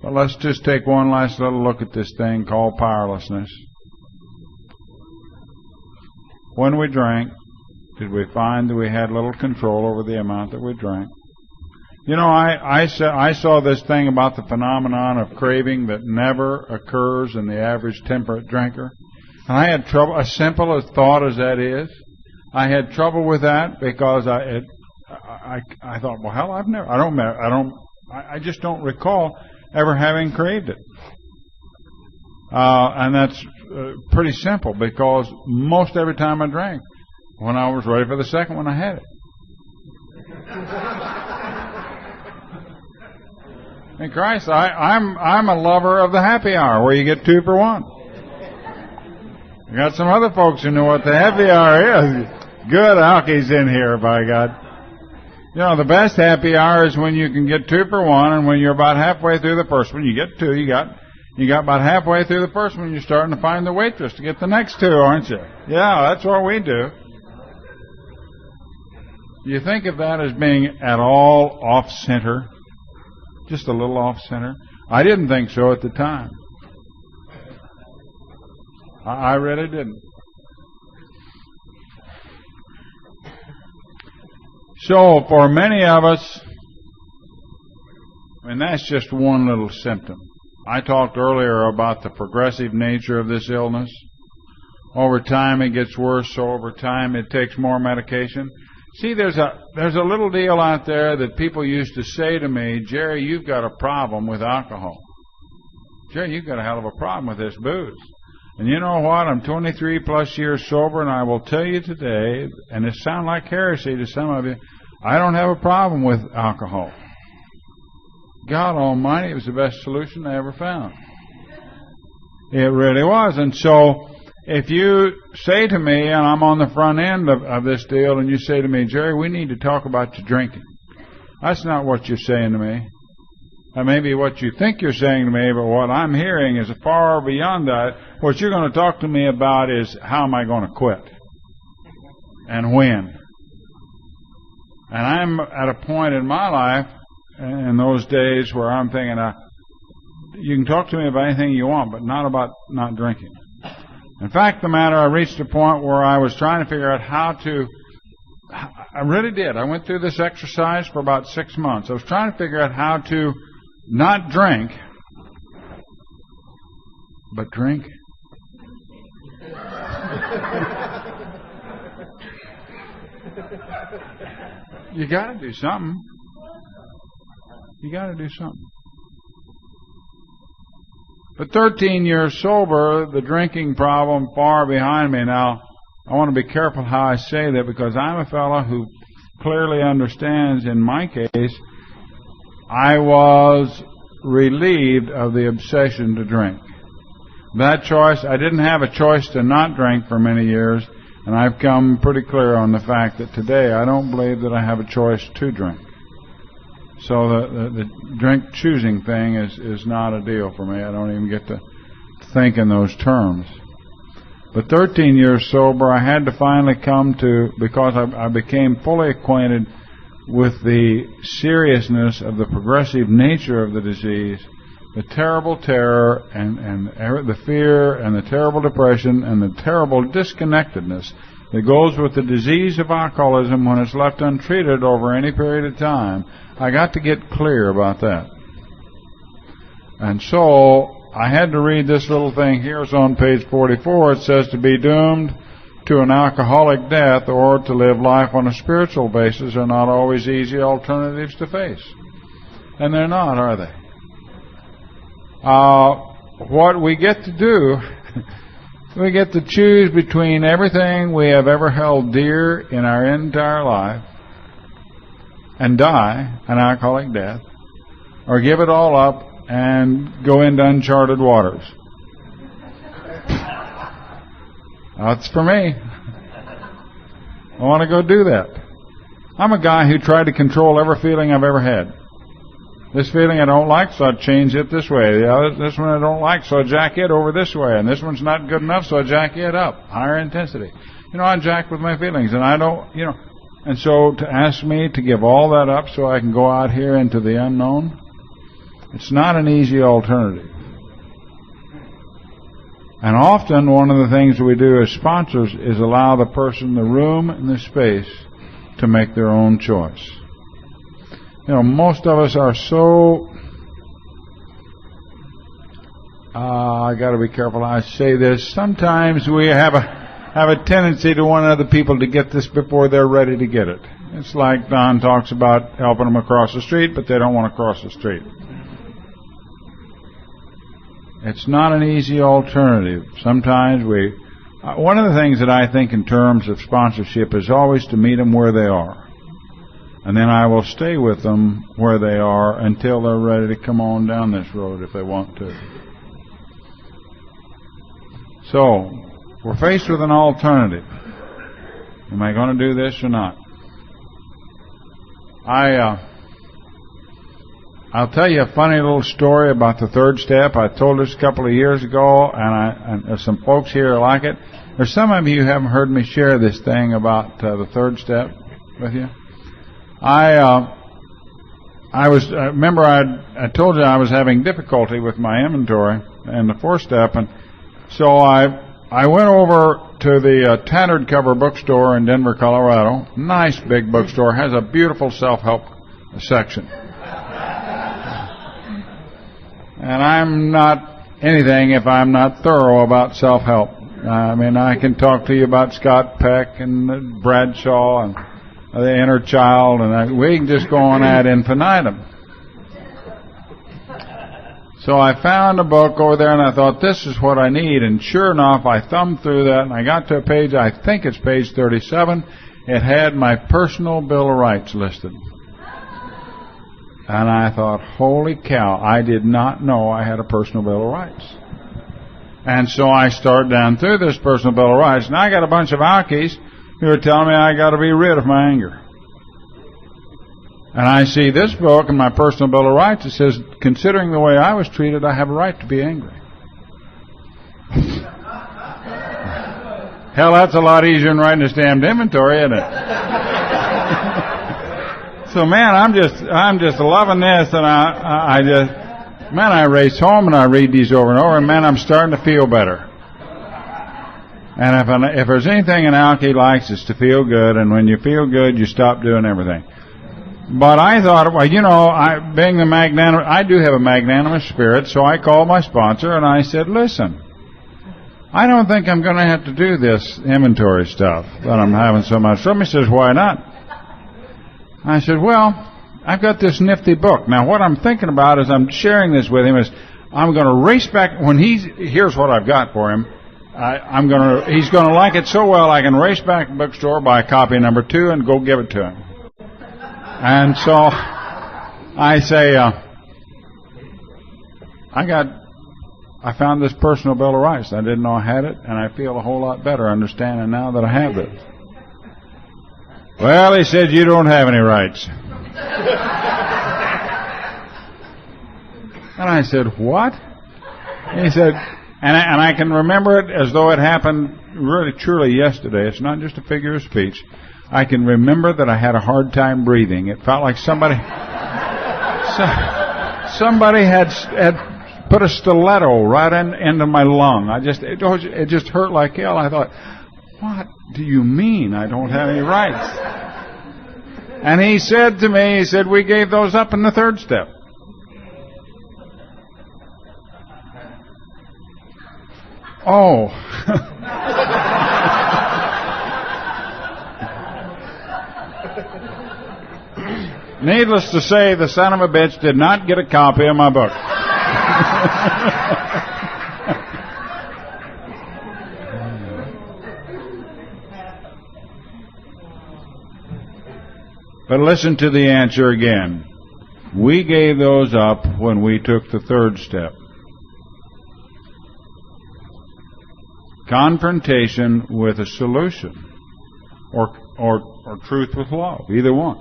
But let's just take one last little look at this thing called powerlessness. When we drank, did we find that we had little control over the amount that we drank? You know, I saw this thing about the phenomenon of craving that never occurs in the average temperate drinker. And I had trouble, as simple a thought as that is, I had trouble with that because I thought, well, hell, I just don't recall ever having craved it. And that's pretty simple because most every time I drank, when I was ready for the second one, I had it. In Christ, I'm a lover of the happy hour where you get 2 for 1. I got some other folks who know what the happy hour is. Good alkies in here, by God. You know, the best happy hour is when you can get 2 for 1, and when you're about halfway through the first one, you get 2. You got about halfway through the first one, you're starting to find the waitress to get the next 2, aren't you? Yeah, that's what we do. You think of that as being at all off-center? Just a little off-center? I didn't think so at the time. I really didn't. So, for many of us, and that's just one little symptom. I talked earlier about the progressive nature of this illness. Over time it gets worse, so over time it takes more medication. See, there's a little deal out there that people used to say to me, Jerry, you've got a problem with alcohol. Jerry, you've got a hell of a problem with this booze. And you know what? I'm 23 plus years sober, and I will tell you today, and it sounds like heresy to some of you, I don't have a problem with alcohol. God Almighty, it was the best solution I ever found. It really was. And so, if you say to me, and I'm on the front end of this deal, and you say to me, Jerry, we need to talk about your drinking. That's not what you're saying to me. That may be what you think you're saying to me, but what I'm hearing is far beyond that. What you're going to talk to me about is how am I going to quit? And when? And I'm at a point in my life, in those days, where I'm thinking, you can talk to me about anything you want, but not about not drinking. In fact, the matter, I reached a point where I was trying to figure out how to, I really did. I went through this exercise for about 6 months. I was trying to figure out how to not drink, but drink. You got to do something. You got to do something. But 13 years sober, the drinking problem far behind me. Now, I want to be careful how I say that because I'm a fellow who clearly understands, in my case, I was relieved of the obsession to drink. That choice, I didn't have a choice to not drink for many years, and I've come pretty clear on the fact that today I don't believe that I have a choice to drink. So the drink choosing thing is not a deal for me. I don't even get to think in those terms. But 13 years sober, I had to finally come to, because I became fully acquainted with the seriousness of the progressive nature of the disease, the terrible terror and the fear and the terrible depression and the terrible disconnectedness that goes with the disease of alcoholism when it's left untreated over any period of time. I got to get clear about that. And so I had to read this little thing here. It's on page 44. It says, to be doomed to an alcoholic death or to live life on a spiritual basis are not always easy alternatives to face. And they're not, are they? What we get to do, we get to choose between everything we have ever held dear in our entire life and die an alcoholic death, or give it all up and go into uncharted waters. That's for me. I want to go do that. I'm a guy who tried to control every feeling I've ever had. This feeling I don't like, so I change it this way. This one I don't like, so I jack it over this way. And this one's not good enough, so I jack it up. Higher intensity. I jack with my feelings, and I don't, And so to ask me to give all that up so I can go out here into the unknown, it's not an easy alternative. And often one of the things we do as sponsors is allow the person the room and the space to make their own choice. Most of us are so, I got to be careful how I say this. Sometimes we have a tendency to want other people to get this before they're ready to get it. It's like Don talks about helping them across the street, but they don't want to cross the street. It's not an easy alternative. Sometimes one of the things that I think in terms of sponsorship is always to meet them where they are. And then I will stay with them where they are until they're ready to come on down this road if they want to. So, we're faced with an alternative. Am I going to do this or not? I'll tell you a funny little story about the third step. I told this a couple of years ago, and there's some folks here who like it. There's some of you who haven't heard me share this thing about the third step with you. I remember I told you I was having difficulty with my inventory and the fourth step, and so I went over to the Tattered Cover bookstore in Denver, Colorado. Nice big bookstore, has a beautiful self-help section. And I'm not anything if I'm not thorough about self-help. I mean, I can talk to you about Scott Peck and Bradshaw and the inner child, and we can just go on ad infinitum. So I found a book over there, and I thought, this is what I need. And sure enough, I thumbed through that, and I got to a page, I think it's page 37. It had my personal Bill of Rights listed. And I thought, holy cow, I did not know I had a personal Bill of Rights. And so I started down through this personal Bill of Rights, and I got a bunch of alkies who are telling me I got to be rid of my anger. And I see this book in my personal Bill of Rights. It says, considering the way I was treated, I have a right to be angry. Hell, that's a lot easier than writing this damned inventory, isn't it? So, man, I'm just loving this, and I race home and I read these over and over, and man, I'm starting to feel better. And if there's anything an alkie likes, it's to feel good, and when you feel good, you stop doing everything. But I thought, well, being the magnanimous, I do have a magnanimous spirit, so I called my sponsor and I said, listen, I don't think I'm going to have to do this inventory stuff that I'm having so much trouble. He says, why not? I said, well, I've got this nifty book. Now, what I'm thinking about is I'm sharing this with him is I'm going to race back when here's what I've got for him. He's going to like it so well I can race back to the bookstore, buy copy number 2, and go give it to him. And so I say, I found this personal Bill of Rights. I didn't know I had it, and I feel a whole lot better understanding now that I have it. Well, he said, you don't have any rights. And I said, what? And he said, and I can remember it as though it happened really truly yesterday. It's not just a figure of speech. I can remember that I had a hard time breathing. It felt like somebody had put a stiletto right into my lung. It just hurt like hell. I thought, what do you mean I don't have any rights? And he said to me, we gave those up in the 3rd step. Oh. Needless to say, the son of a bitch did not get a copy of my book. But listen to the answer again. We gave those up when we took the 3rd step. Confrontation with a solution, or truth with love, either one.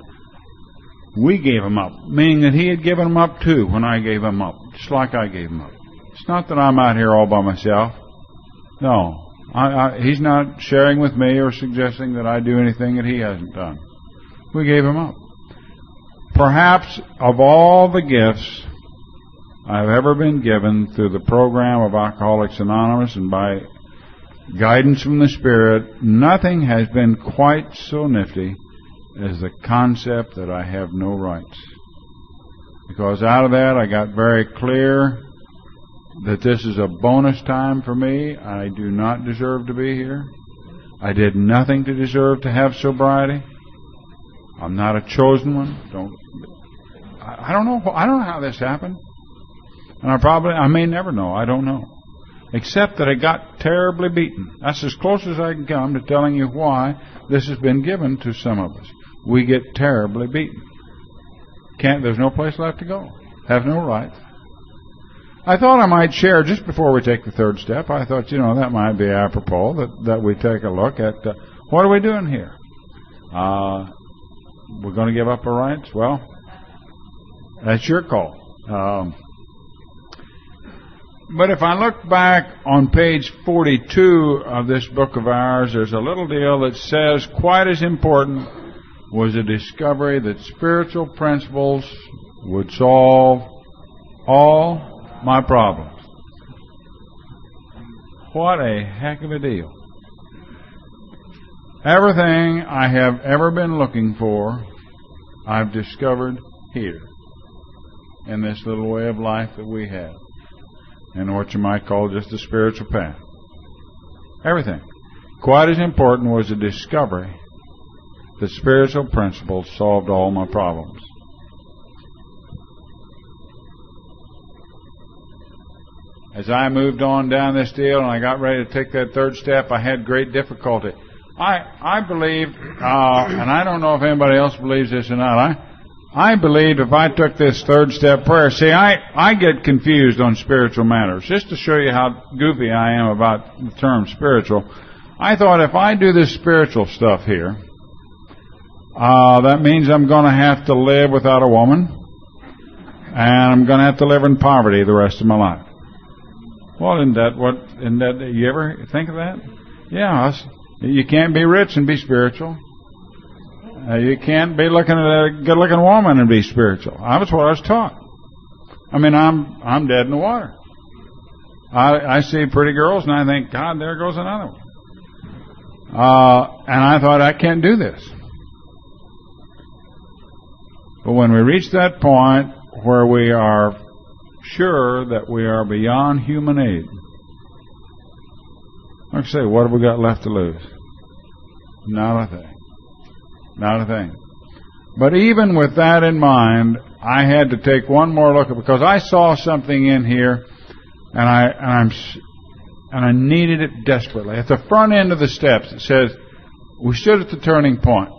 We gave them up, meaning that he had given them up too when I gave them up, just like I gave them up. It's not that I'm out here all by myself. No, he's not sharing with me or suggesting that I do anything that he hasn't done. We gave him up. Perhaps of all the gifts I've ever been given through the program of Alcoholics Anonymous and by guidance from the Spirit, nothing has been quite so nifty as the concept that I have no rights. Because out of that I got very clear that this is a bonus time for me. I do not deserve to be here. I did nothing to deserve to have sobriety. I'm not a chosen one. I don't know how this happened. And I may never know. I don't know. Except that I got terribly beaten. That's as close as I can come to telling you why this has been given to some of us. We get terribly beaten. There's no place left to go. Have no rights. I thought I might share, just before we take the 3rd step, I thought, that might be apropos, that we take a look at, what are we doing here? We're going to give up our rights? Well, that's your call. But if I look back on page 42 of this book of ours, there's a little deal that says, quite as important was a discovery that spiritual principles would solve all my problems. What a heck of a deal. Everything I have ever been looking for, I've discovered here in this little way of life that we have, and what you might call just the spiritual path. Everything. Quite as important was the discovery that spiritual principles solved all my problems. As I moved on down this deal and I got ready to take that 3rd step, I had great difficulty. I believed, and I don't know if anybody else believes this or not, I believed if I took this 3rd step prayer, see, I get confused on spiritual matters. Just to show you how goofy I am about the term spiritual, I thought if I do this spiritual stuff here, that means I'm going to have to live without a woman, and I'm going to have to live in poverty the rest of my life. Well, you ever think of that? Yeah, you can't be rich and be spiritual. You can't be looking at a good-looking woman and be spiritual. That's what I was taught. I mean, I'm dead in the water. I see pretty girls and I think, God, there goes another one. And I thought, I can't do this. But when we reach that point where we are sure that we are beyond human aid, like I say, what have we got left to lose? Not a thing. Not a thing. But even with that in mind, I had to take one more look at, because I saw something in here and I needed it desperately. At the front end of the steps, it says, we stood at the turning point.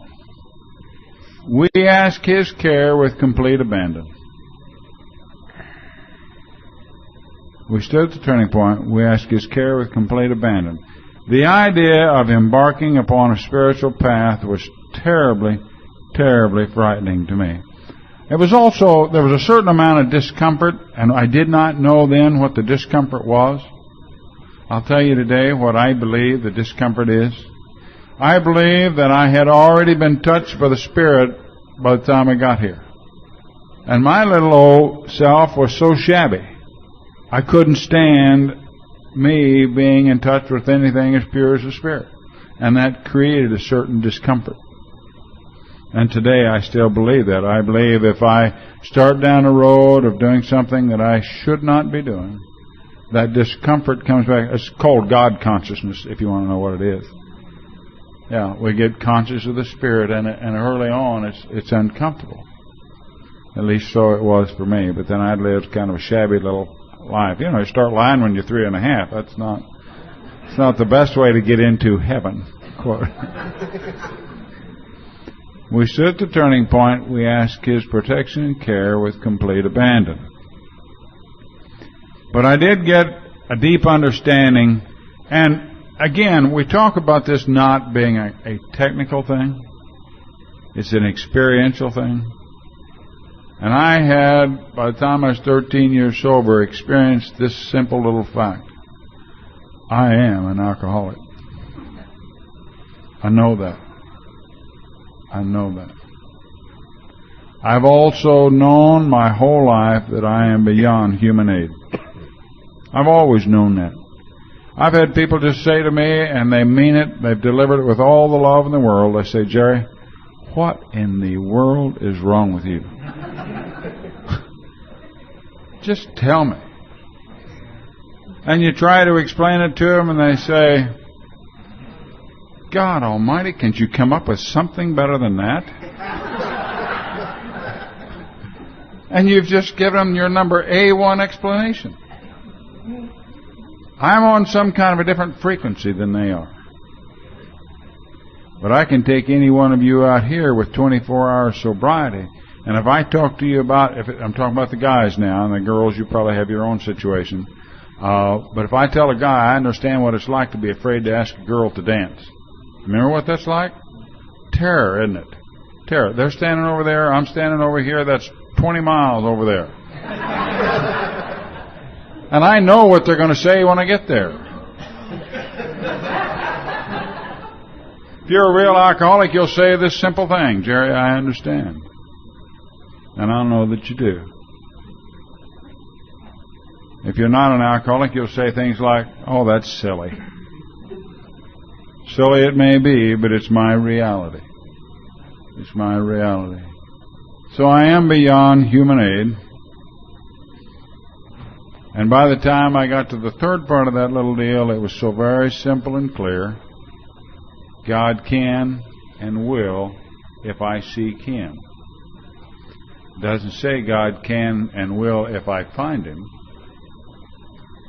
We ask His care with complete abandon. We stood at the turning point. We ask His care with complete abandon. The idea of embarking upon a spiritual path was terribly, terribly frightening to me. It was also, there was a certain amount of discomfort, and I did not know then what the discomfort was. I'll tell you today what I believe the discomfort is. I believe that I had already been touched by the Spirit by the time I got here. And my little old self was so shabby. I couldn't stand me being in touch with anything as pure as the Spirit. And that created a certain discomfort. And today I still believe that. I believe if I start down a road of doing something that I should not be doing, that discomfort comes back. It's called God consciousness, if you want to know what it is. Yeah, we get conscious of the Spirit, and early on it's uncomfortable. At least so it was for me. But then I'd lived kind of a shabby little life. You know, you start lying when you're 3.5. It's not the best way to get into heaven. We stood at the turning point. We asked His protection and care with complete abandon. But I did get a deep understanding, and again, we talk about this not being a technical thing. It's an experiential thing. And I had, by the time I was 13 years sober, experienced this simple little fact. I am an alcoholic. I know that. I know that. I've also known my whole life that I am beyond human aid. I've always known that. I've had people just say to me, and they mean it, they've delivered it with all the love in the world, they say, Jerry, what in the world is wrong with you? Just tell me. And you try to explain it to them, and they say, God Almighty, can't you come up with something better than that? And you've just given them your number A1 explanation. I'm on some kind of a different frequency than they are. But I can take any one of you out here with 24 hours sobriety, and if I talk to you about, I'm talking about the guys now, and the girls, you probably have your own situation, but if I tell a guy I understand what it's like to be afraid to ask a girl to dance, remember what that's like? Terror, isn't it? Terror. They're standing over there, I'm standing over here, that's 20 miles over there. And I know what they're going to say when I get there. If you're a real alcoholic, you'll say this simple thing, Jerry, I understand. And I know that you do. If you're not an alcoholic, you'll say things like, oh, that's silly. Silly it may be, but it's my reality. It's my reality. So I am beyond human aid. And by the time I got to the third part of that little deal, it was so very simple and clear. God can and will if I seek Him. It doesn't say God can and will if I find Him.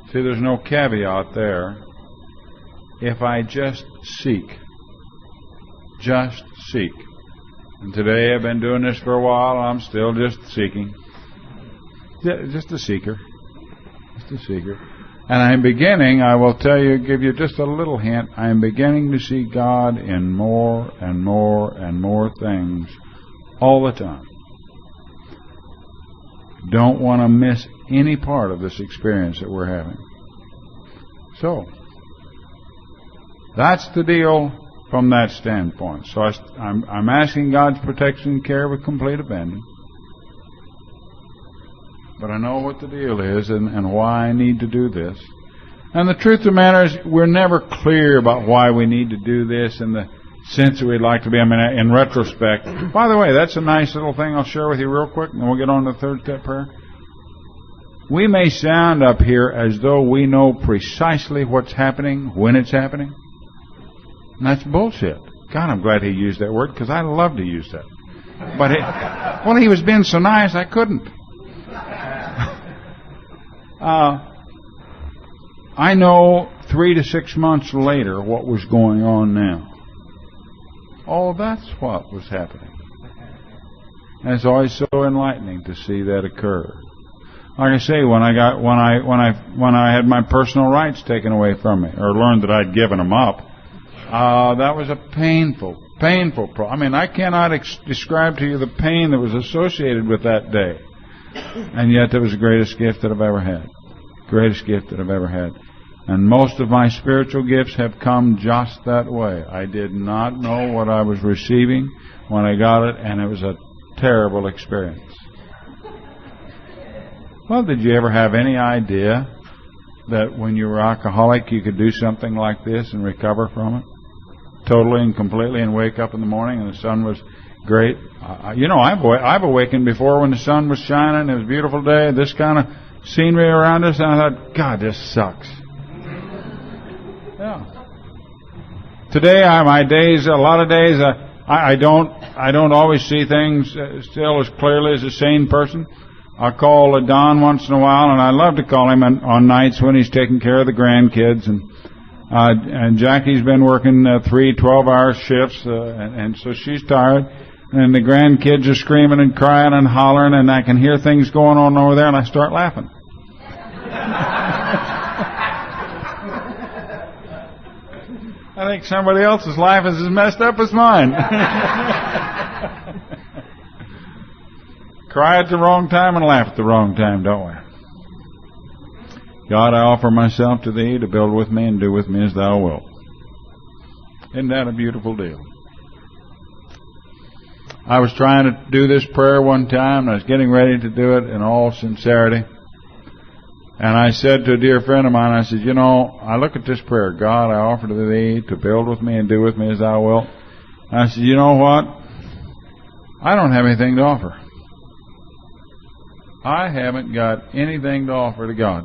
See, there's no caveat there. If I just seek. Just seek. And today I've been doing this for a while, and I'm still just seeking. Just a seeker. Just a seeker. And I'm beginning, I will tell you, give you just a little hint, I am beginning to see God in more and more and more things all the time. Don't want to miss any part of this experience that we're having. So, that's the deal from that standpoint. So I'm asking God's protection and care with complete abandon. But I know what the deal is and why I need to do this. And the truth of the matter is we're never clear about why we need to do this in the sense that we'd like to be. I mean, in retrospect. By the way, that's a nice little thing I'll share with you real quick, and then we'll get on to the third step prayer. We may sound up here as though we know precisely what's happening, when it's happening. And that's bullshit. God, I'm glad he used that word, because I love to use that. But he was being so nice, I couldn't. I know 3 to 6 months later what was going on now. Oh, that's what was happening. And it's always so enlightening to see that occur. Like I say, when I had my personal rights taken away from me, or learned that I'd given them up, that was a painful I mean, I cannot describe to you the pain that was associated with that day. And yet it was the greatest gift that I've ever had. Greatest gift that I've ever had. And most of my spiritual gifts have come just that way. I did not know what I was receiving when I got it, and it was a terrible experience. Well, did you ever have any idea that when you were alcoholic you could do something like this and recover from it? Totally and completely, and wake up in the morning and the sun was great. I've awakened before when the sun was shining, it was a beautiful day, this kind of scenery around us, and I thought, God, this sucks. Yeah. Today, my days, a lot of days, I don't always see things still as clearly as a sane person. I call Don once in a while, and I love to call him on nights when he's taking care of the grandkids, and Jackie's been working 3 12-hour shifts, and so she's tired, and the grandkids are screaming and crying and hollering, and I can hear things going on over there, and I start laughing. I think somebody else's life is as messed up as mine. Cry at the wrong time and laugh at the wrong time, don't we? God, I offer myself to Thee to build with me and do with me as Thou wilt. Isn't that a beautiful deal? I was trying to do this prayer one time, and I was getting ready to do it in all sincerity. And I said to a dear friend of mine, I said, I look at this prayer, God, I offer to Thee to build with me and do with me as Thou wilt. And I said, you know what? I don't have anything to offer. I haven't got anything to offer to God.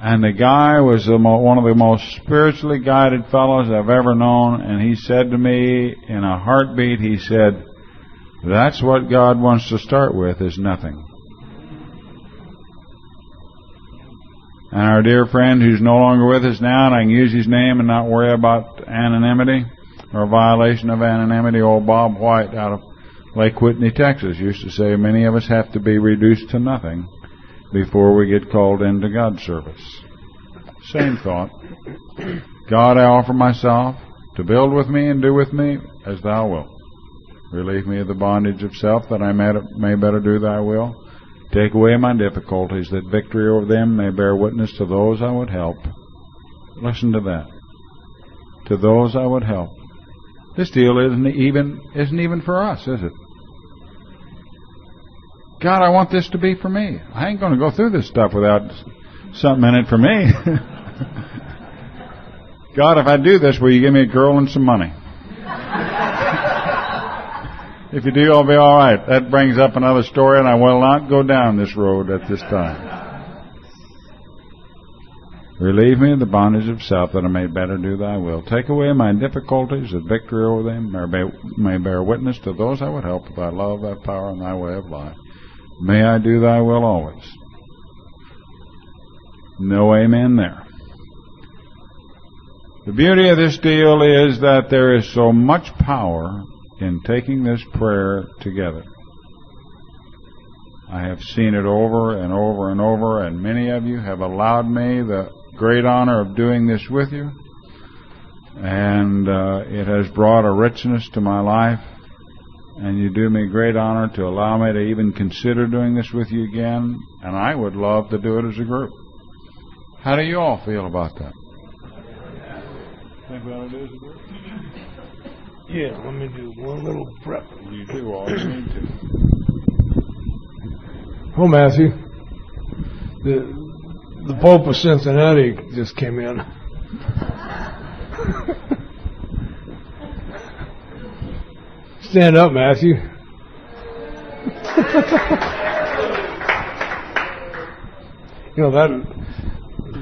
And the guy was one of the most spiritually guided fellows I've ever known, and he said to me in a heartbeat, he said, that's what God wants to start with, is nothing. And our dear friend who's no longer with us now, and I can use his name and not worry about anonymity or violation of anonymity, old Bob White out of Lake Whitney, Texas, used to say many of us have to be reduced to nothing before we get called into God's service. Same thought. God, I offer myself to build with me and do with me as Thou wilt. Relieve me of the bondage of self, that I may better do Thy will. Take away my difficulties, that victory over them may bear witness to those I would help. Listen to that. To those I would help. This deal isn't even for us, is it? God, I want this to be for me. I ain't going to go through this stuff without something in it for me. God, if I do this, will you give me a girl and some money? If you do, I'll be all right. That brings up another story, and I will not go down this road at this time. Relieve me of the bondage of self, that I may better do Thy will. Take away my difficulties, that victory over them may bear witness to those I would help with Thy love, Thy power, and Thy way of life. May I do Thy will always. No amen there. The beauty of this deal is that there is so much power in taking this prayer together. I have seen it over and over and over, and many of you have allowed me the great honor of doing this with you, and it has brought a richness to my life, and you do me great honor to allow me to even consider doing this with you again, and I would love to do it as a group. How do you all feel about that? Think we ought to do it as a group? Yeah, let me do one little prep. You do all you need to. Oh, Matthew, the Pope of Cincinnati just came in. Stand up, Matthew.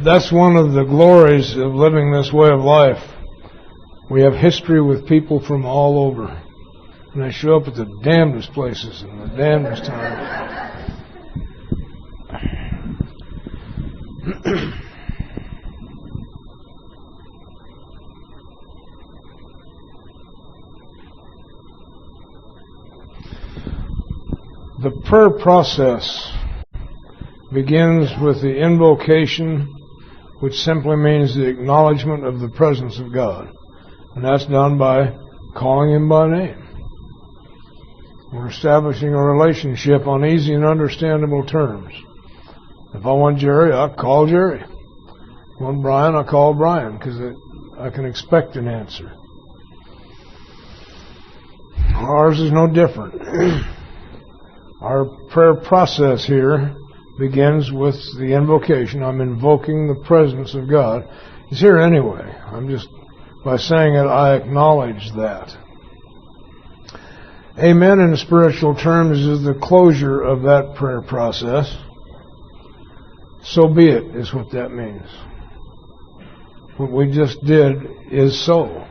That's one of the glories of living this way of life. We have history with people from all over, and they show up at the damnedest places and the damnedest times. The prayer process begins with the invocation, which simply means the acknowledgement of the presence of God. And that's done by calling Him by name. We're establishing a relationship on easy and understandable terms. If I want Jerry, I'll call Jerry. If I want Brian, I'll call Brian, because I can expect an answer. Ours is no different. Our prayer process here begins with the invocation. I'm invoking the presence of God. He's here anyway. By saying it, I acknowledge that. Amen in spiritual terms is the closure of that prayer process. So be it, is what that means. What we just did is so.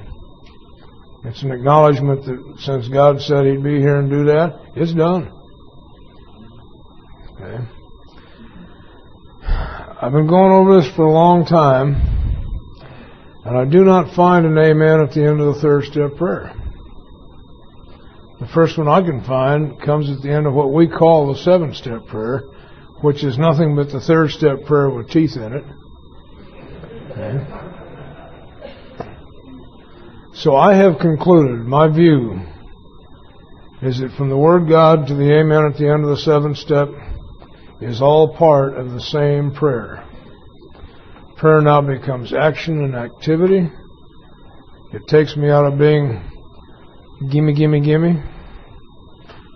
It's an acknowledgement that since God said He'd be here and do that, it's done. Okay. I've been going over this for a long time, and I do not find an amen at the end of the third step prayer. The first one I can find comes at the end of what we call the 7-step prayer, which is nothing but the third step prayer with teeth in it. Okay. So I have concluded, my view is that from the Word God to the amen at the end of the 7th step is all part of the same prayer. Prayer now becomes action and activity. It takes me out of being gimme, gimme, gimme.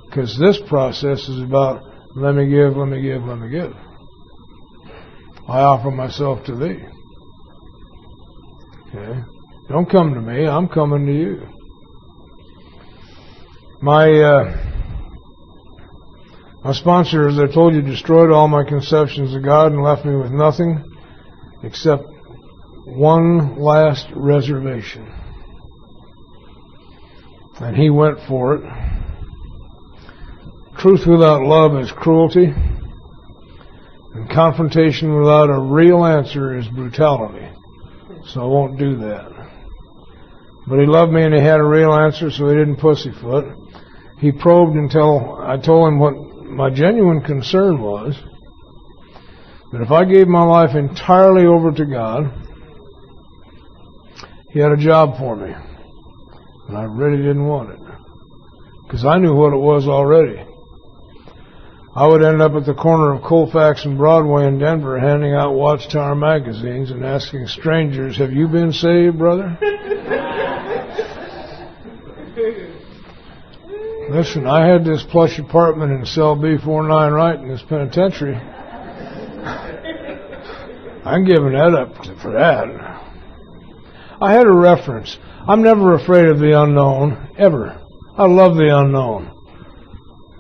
Because this process is about let me give, let me give, let me give. I offer myself to Thee. Okay? Don't come to me, I'm coming to you. My sponsor, as I told you, destroyed all my conceptions of God and left me with nothing except one last reservation. And he went for it. Truth without love is cruelty, and confrontation without a real answer is brutality. So I won't do that. But he loved me and he had a real answer, so he didn't pussyfoot. He probed until I told him what my genuine concern was, that if I gave my life entirely over to God, He had a job for me. And I really didn't want it. Because I knew what it was already. I would end up at the corner of Colfax and Broadway in Denver handing out Watchtower magazines and asking strangers, have you been saved, brother? Listen, I had this plush apartment in cell B49 right in this penitentiary. I'm giving that up for that. I had a reference. I'm never afraid of the unknown, ever. I love the unknown.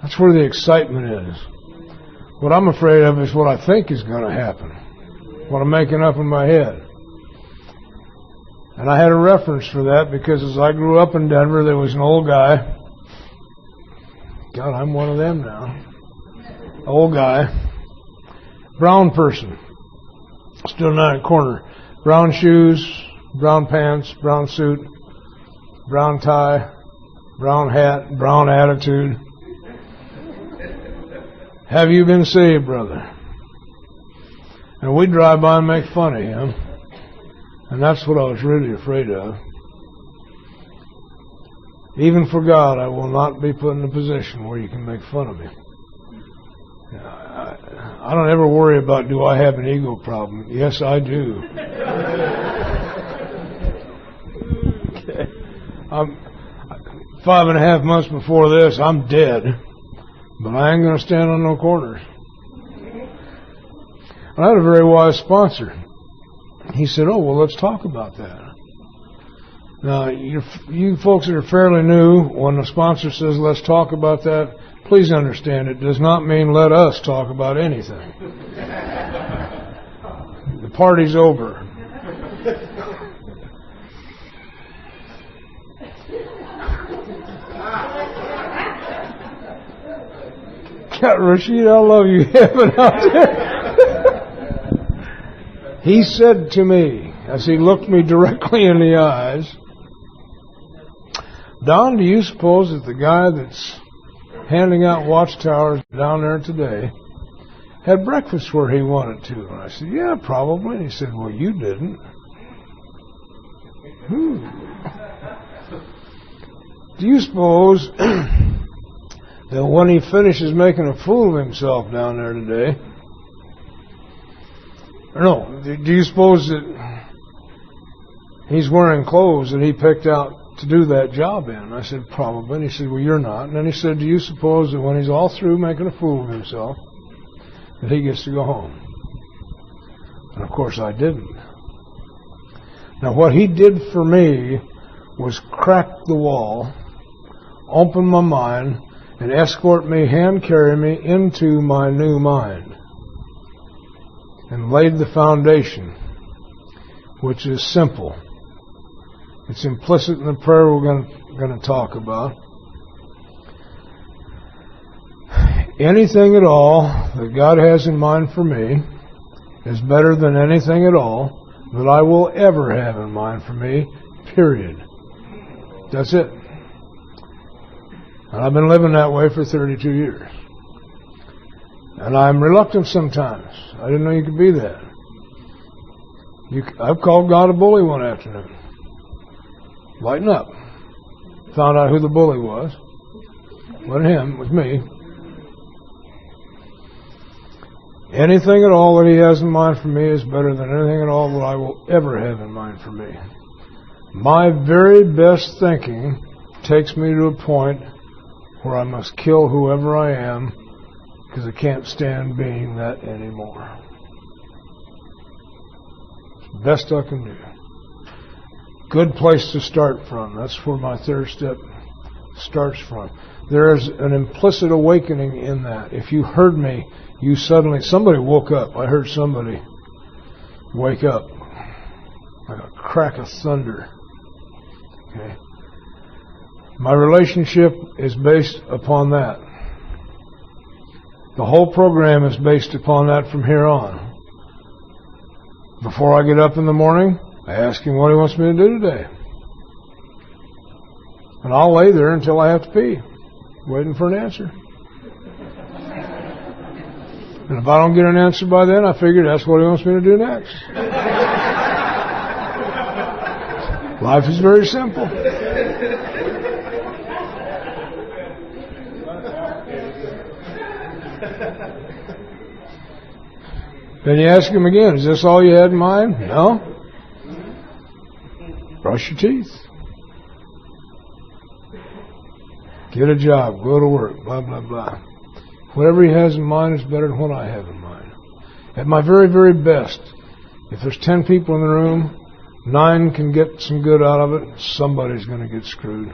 That's where the excitement is. What I'm afraid of is what I think is going to happen, what I'm making up in my head. And I had a reference for that because as I grew up in Denver, there was an old guy. God, I'm one of them now. Old guy. Brown person. Stood in that corner. Brown shoes, brown pants, brown suit, brown tie, brown hat, brown attitude. Have you been saved, brother? And we drive by and make fun of him. And that's what I was really afraid of. Even for God, I will not be put in a position where you can make fun of me. I don't ever worry about, do I have an ego problem? Yes, I do. Okay. 5.5 months before this, I'm dead. But I ain't going to stand on no corners. I had a very wise sponsor. He said, oh, well, let's talk about that. Now, you folks that are fairly new, when a sponsor says, let's talk about that, please understand it does not mean let us talk about anything. The party's over. God, Rashid, I love you heaven out there. He said to me, as he looked me directly in the eyes, Don, do you suppose that the guy that's handing out watchtowers down there today had breakfast where he wanted to? And I said, yeah, probably. And he said, well, you didn't. Do you suppose that when he finishes making a fool of himself down there today, or no, do you suppose that he's wearing clothes that he picked out to do that job in? And I said, probably. And he said, well, you're not. And then he said, do you suppose that when he's all through making a fool of himself, that he gets to go home? And of course I didn't. Now what he did for me was crack the wall, open my mind, and escort me, hand carry me into my new mind, and laid the foundation, which is simple. It's implicit in the prayer we're going to talk about. Anything at all that God has in mind for me is better than anything at all that I will ever have in mind for me, period. That's it. And I've been living that way for 32 years. And I'm reluctant sometimes. I didn't know you could be that. I've called God a bully one afternoon. Lighten up. Found out who the bully was. Wasn't him, it was me. Anything at all that he has in mind for me is better than anything at all that I will ever have in mind for me. My very best thinking takes me to a point where I must kill whoever I am because I can't stand being that anymore. It's the best I can do. Good place to start from. That's where my third step starts from. There is an implicit awakening in that. If you heard me, you suddenly, somebody woke up. I heard somebody wake up like a crack of thunder. Okay. My relationship is based upon that. The whole program is based upon that from here on. Before I get up in the morning, I ask him what he wants me to do today. And I'll lay there until I have to pee, waiting for an answer. And if I don't get an answer by then, I figure that's what he wants me to do next. Life is very simple. Then you ask him again, is this all you had in mind? No. Brush your teeth. Get a job, go to work, blah, blah, blah. Whatever he has in mind is better than what I have in mind. At my very, very best, if there's 10 people in the room, 9 can get some good out of it, somebody's going to get screwed.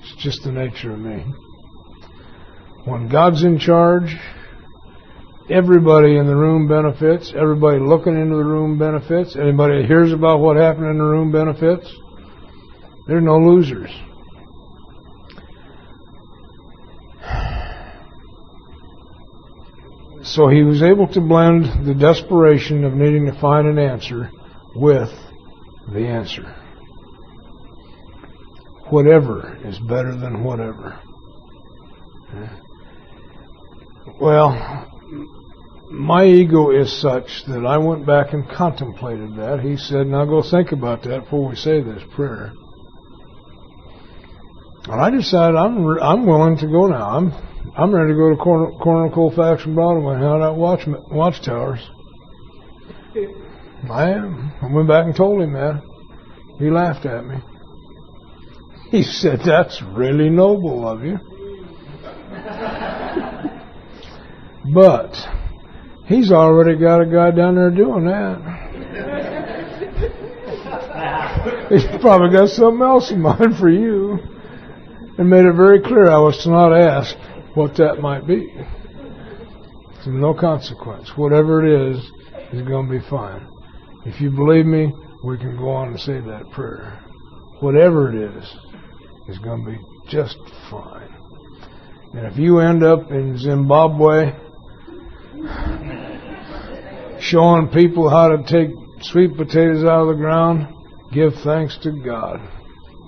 It's just the nature of me. When God's in charge, everybody in the room benefits. Everybody looking into the room benefits. Anybody that hears about what happened in the room benefits. There's no losers. So he was able to blend the desperation of needing to find an answer with the answer. Whatever is better than whatever. Well, my ego is such that I went back and contemplated that. He said, now go think about that before we say this prayer. And I decided I'm willing to go now. I'm ready to go to Corner Colfax and Broadway and hand out watchtowers. I am. I went back and told him that. He laughed at me. He said, that's really noble of you. But he's already got a guy down there doing that. He's probably got something else in mind for you. And made it very clear I was to not ask what that might be. It's of no consequence. Whatever it is going to be fine. If you believe me, we can go on and say that prayer. Whatever it is going to be just fine. And if you end up in Zimbabwe showing people how to take sweet potatoes out of the ground, give thanks to God.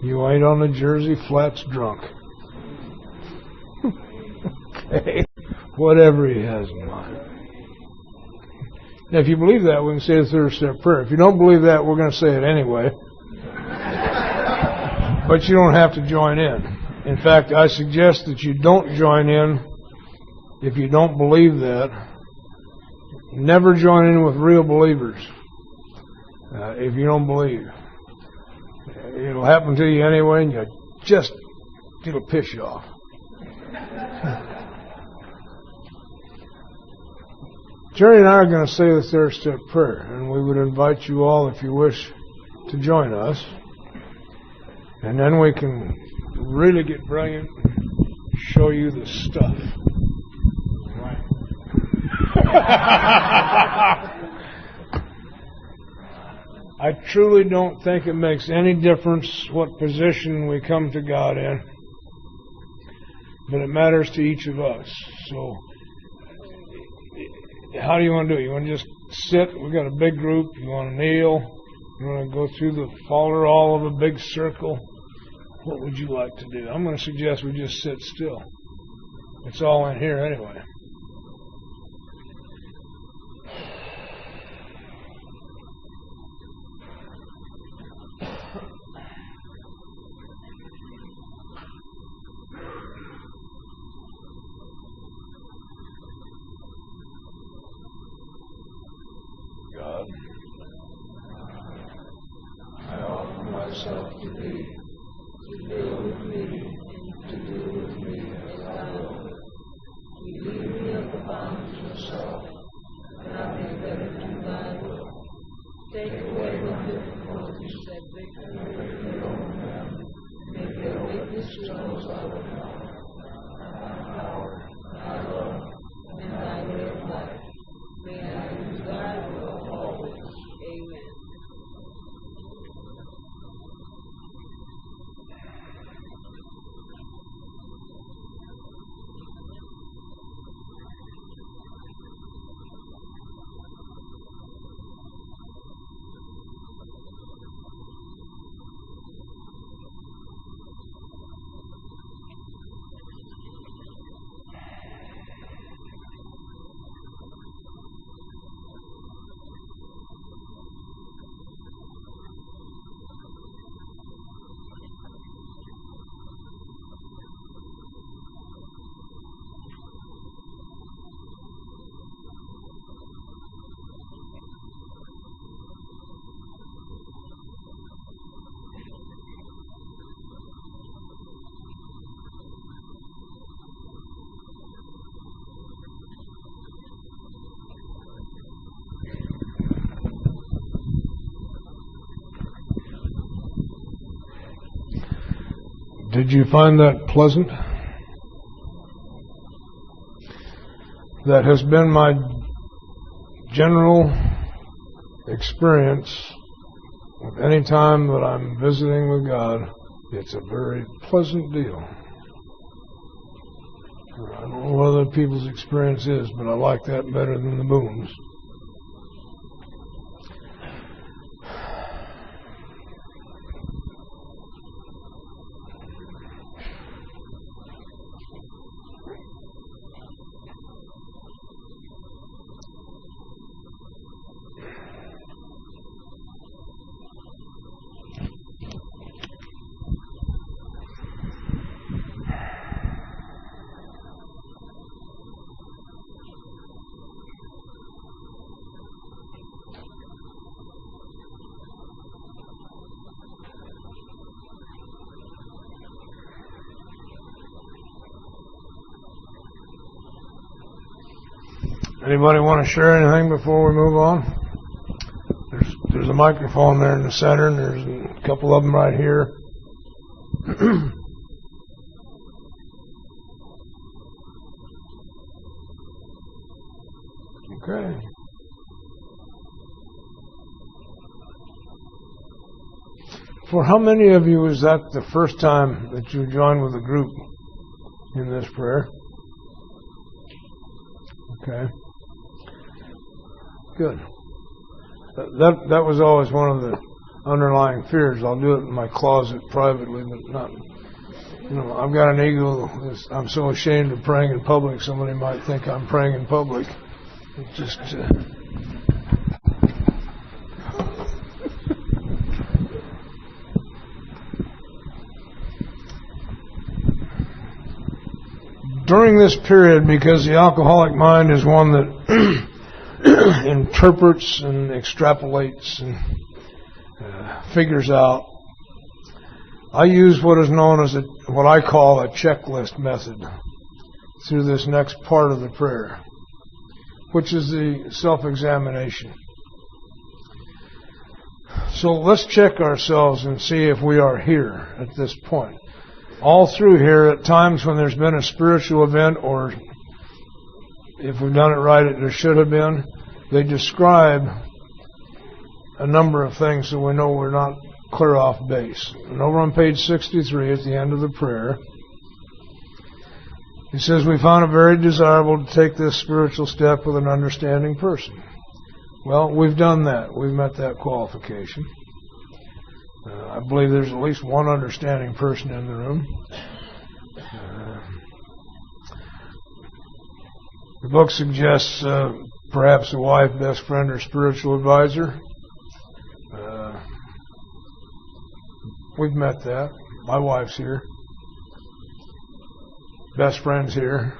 You ain't on the Jersey Flats drunk. say whatever He has in mind. Now, if you believe that, we can say the third step prayer. If you don't believe that, we're going to say it anyway. But you don't have to join in. In fact, I suggest that you don't join in if you don't believe that. Never join in with real believers if you don't believe. It'll happen to you anyway, and it'll piss you off. Jerry and I are going to say the third step prayer, and we would invite you all, if you wish, to join us. And then we can really get brilliant and show you the stuff. I truly don't think it makes any difference what position we come to God in, but it matters to each of us. So, how do you want to do it? You want to just sit? We've got a big group. You want to kneel? You want to go through the folder all of a big circle? What would you like to do? I'm going to suggest we just sit still. It's all in here anyway. God, I offer myself to Thee, to deal with me, to do with me as Thou wilt. Relieve me of the bondage of self, and I may better do Thy will. Take away the difficulties that make me own them. Make their weakness to those I would help. Thy power, Thy love, and Thy way of life. May I do Thy will always. Amen. Did you find that pleasant? That has been my general experience of any time that I'm visiting with God. It's a very pleasant deal. I don't know what other people's experience is, but I like that better than the booms. Anybody want to share anything before we move on? There's a microphone there in the center, and there's a couple of them right here. Okay. For how many of you is that the first time that you joined with a group in this prayer? Okay. Good. That was always one of the underlying fears. I'll do it in my closet privately, but I've got an ego. I'm so ashamed of praying in public. Somebody might think I'm praying in public. It's just. During this period, because the alcoholic mind is one that interprets and extrapolates and figures out, I use what is known as what I call a checklist method through this next part of the prayer, which is the self-examination. So let's check ourselves and see if we are here at this point. All through here, at times when there's been a spiritual event, or if we've done it right, there should have been, they describe a number of things so we know we're not clear off base. And over on page 63 at the end of the prayer, it says, we found it very desirable to take this spiritual step with an understanding person. Well, we've done that. We've met that qualification. I believe there's at least one understanding person in the room. The book suggests perhaps a wife, best friend, or spiritual advisor. We've met that. My wife's here. Best friend's here.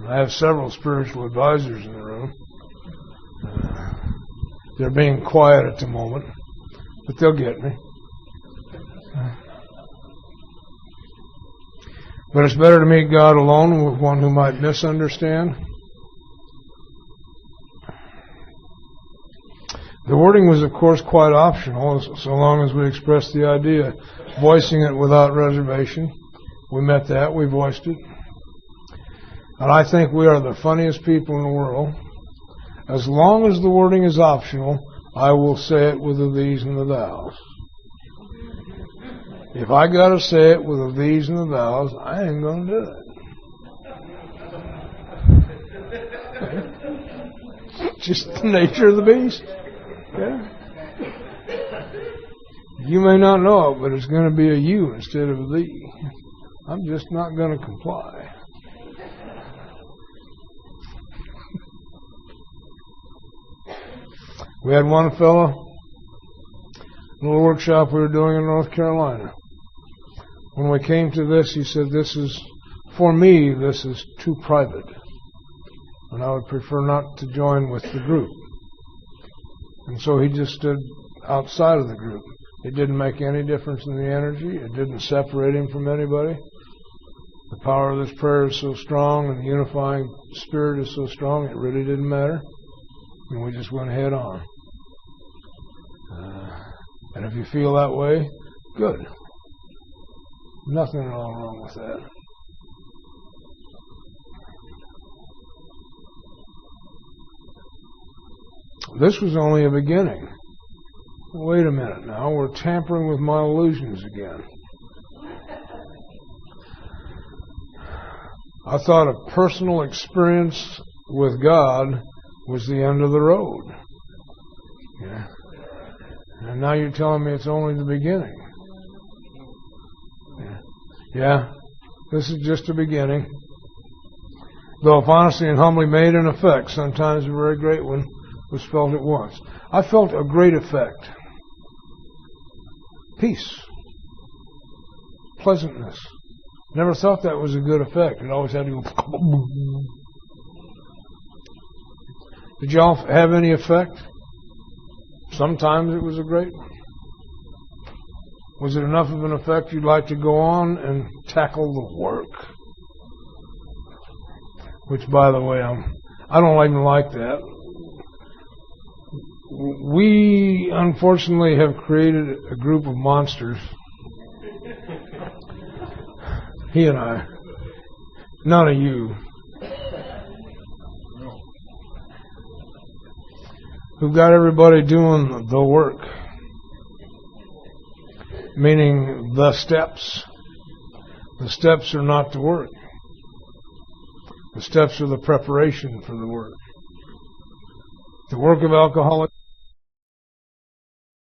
I have several spiritual advisors in the room. They're being quiet at the moment, but they'll get me. But it's better to meet God alone with one who might misunderstand. The wording was, of course, quite optional, so long as we expressed the idea, voicing it without reservation. We met that. We voiced it. And I think we are the funniest people in the world. As long as the wording is optional, I will say it with the these and the thous. If I got to say it with the these and the thous, I ain't going to do it. Just the nature of the beast. Yeah. You may not know it, but it's going to be a you instead of a thee. I'm just not going to comply. We had one fellow, a little workshop we were doing in North Carolina. When we came to this, he said, for me, this is too private. And I would prefer not to join with the group. And so he just stood outside of the group. It didn't make any difference in the energy. It didn't separate him from anybody. The power of this prayer is so strong, and the unifying spirit is so strong, it really didn't matter. And we just went head on. And if you feel that way, good. Nothing at all wrong with that. This was only a beginning. Wait a minute now, we're tampering with my illusions again. I thought a personal experience with God was the end of the road. Yeah. And now you're telling me it's only the beginning. Yeah, this is just a beginning. Though if honestly and humbly made an effect, sometimes a very great one, was felt at once. I felt a great effect. Peace. Pleasantness. Never thought that was a good effect. It always had to go. Did y'all have any effect? Sometimes it was a great one. Was it enough of an effect you'd like to go on and tackle the work? Which, by the way, I don't even like that. We, unfortunately, have created a group of monsters. He and I. None of you. Who've got everybody doing the work. Meaning the steps. The steps are not the work. The steps are the preparation for the work. The work of alcoholics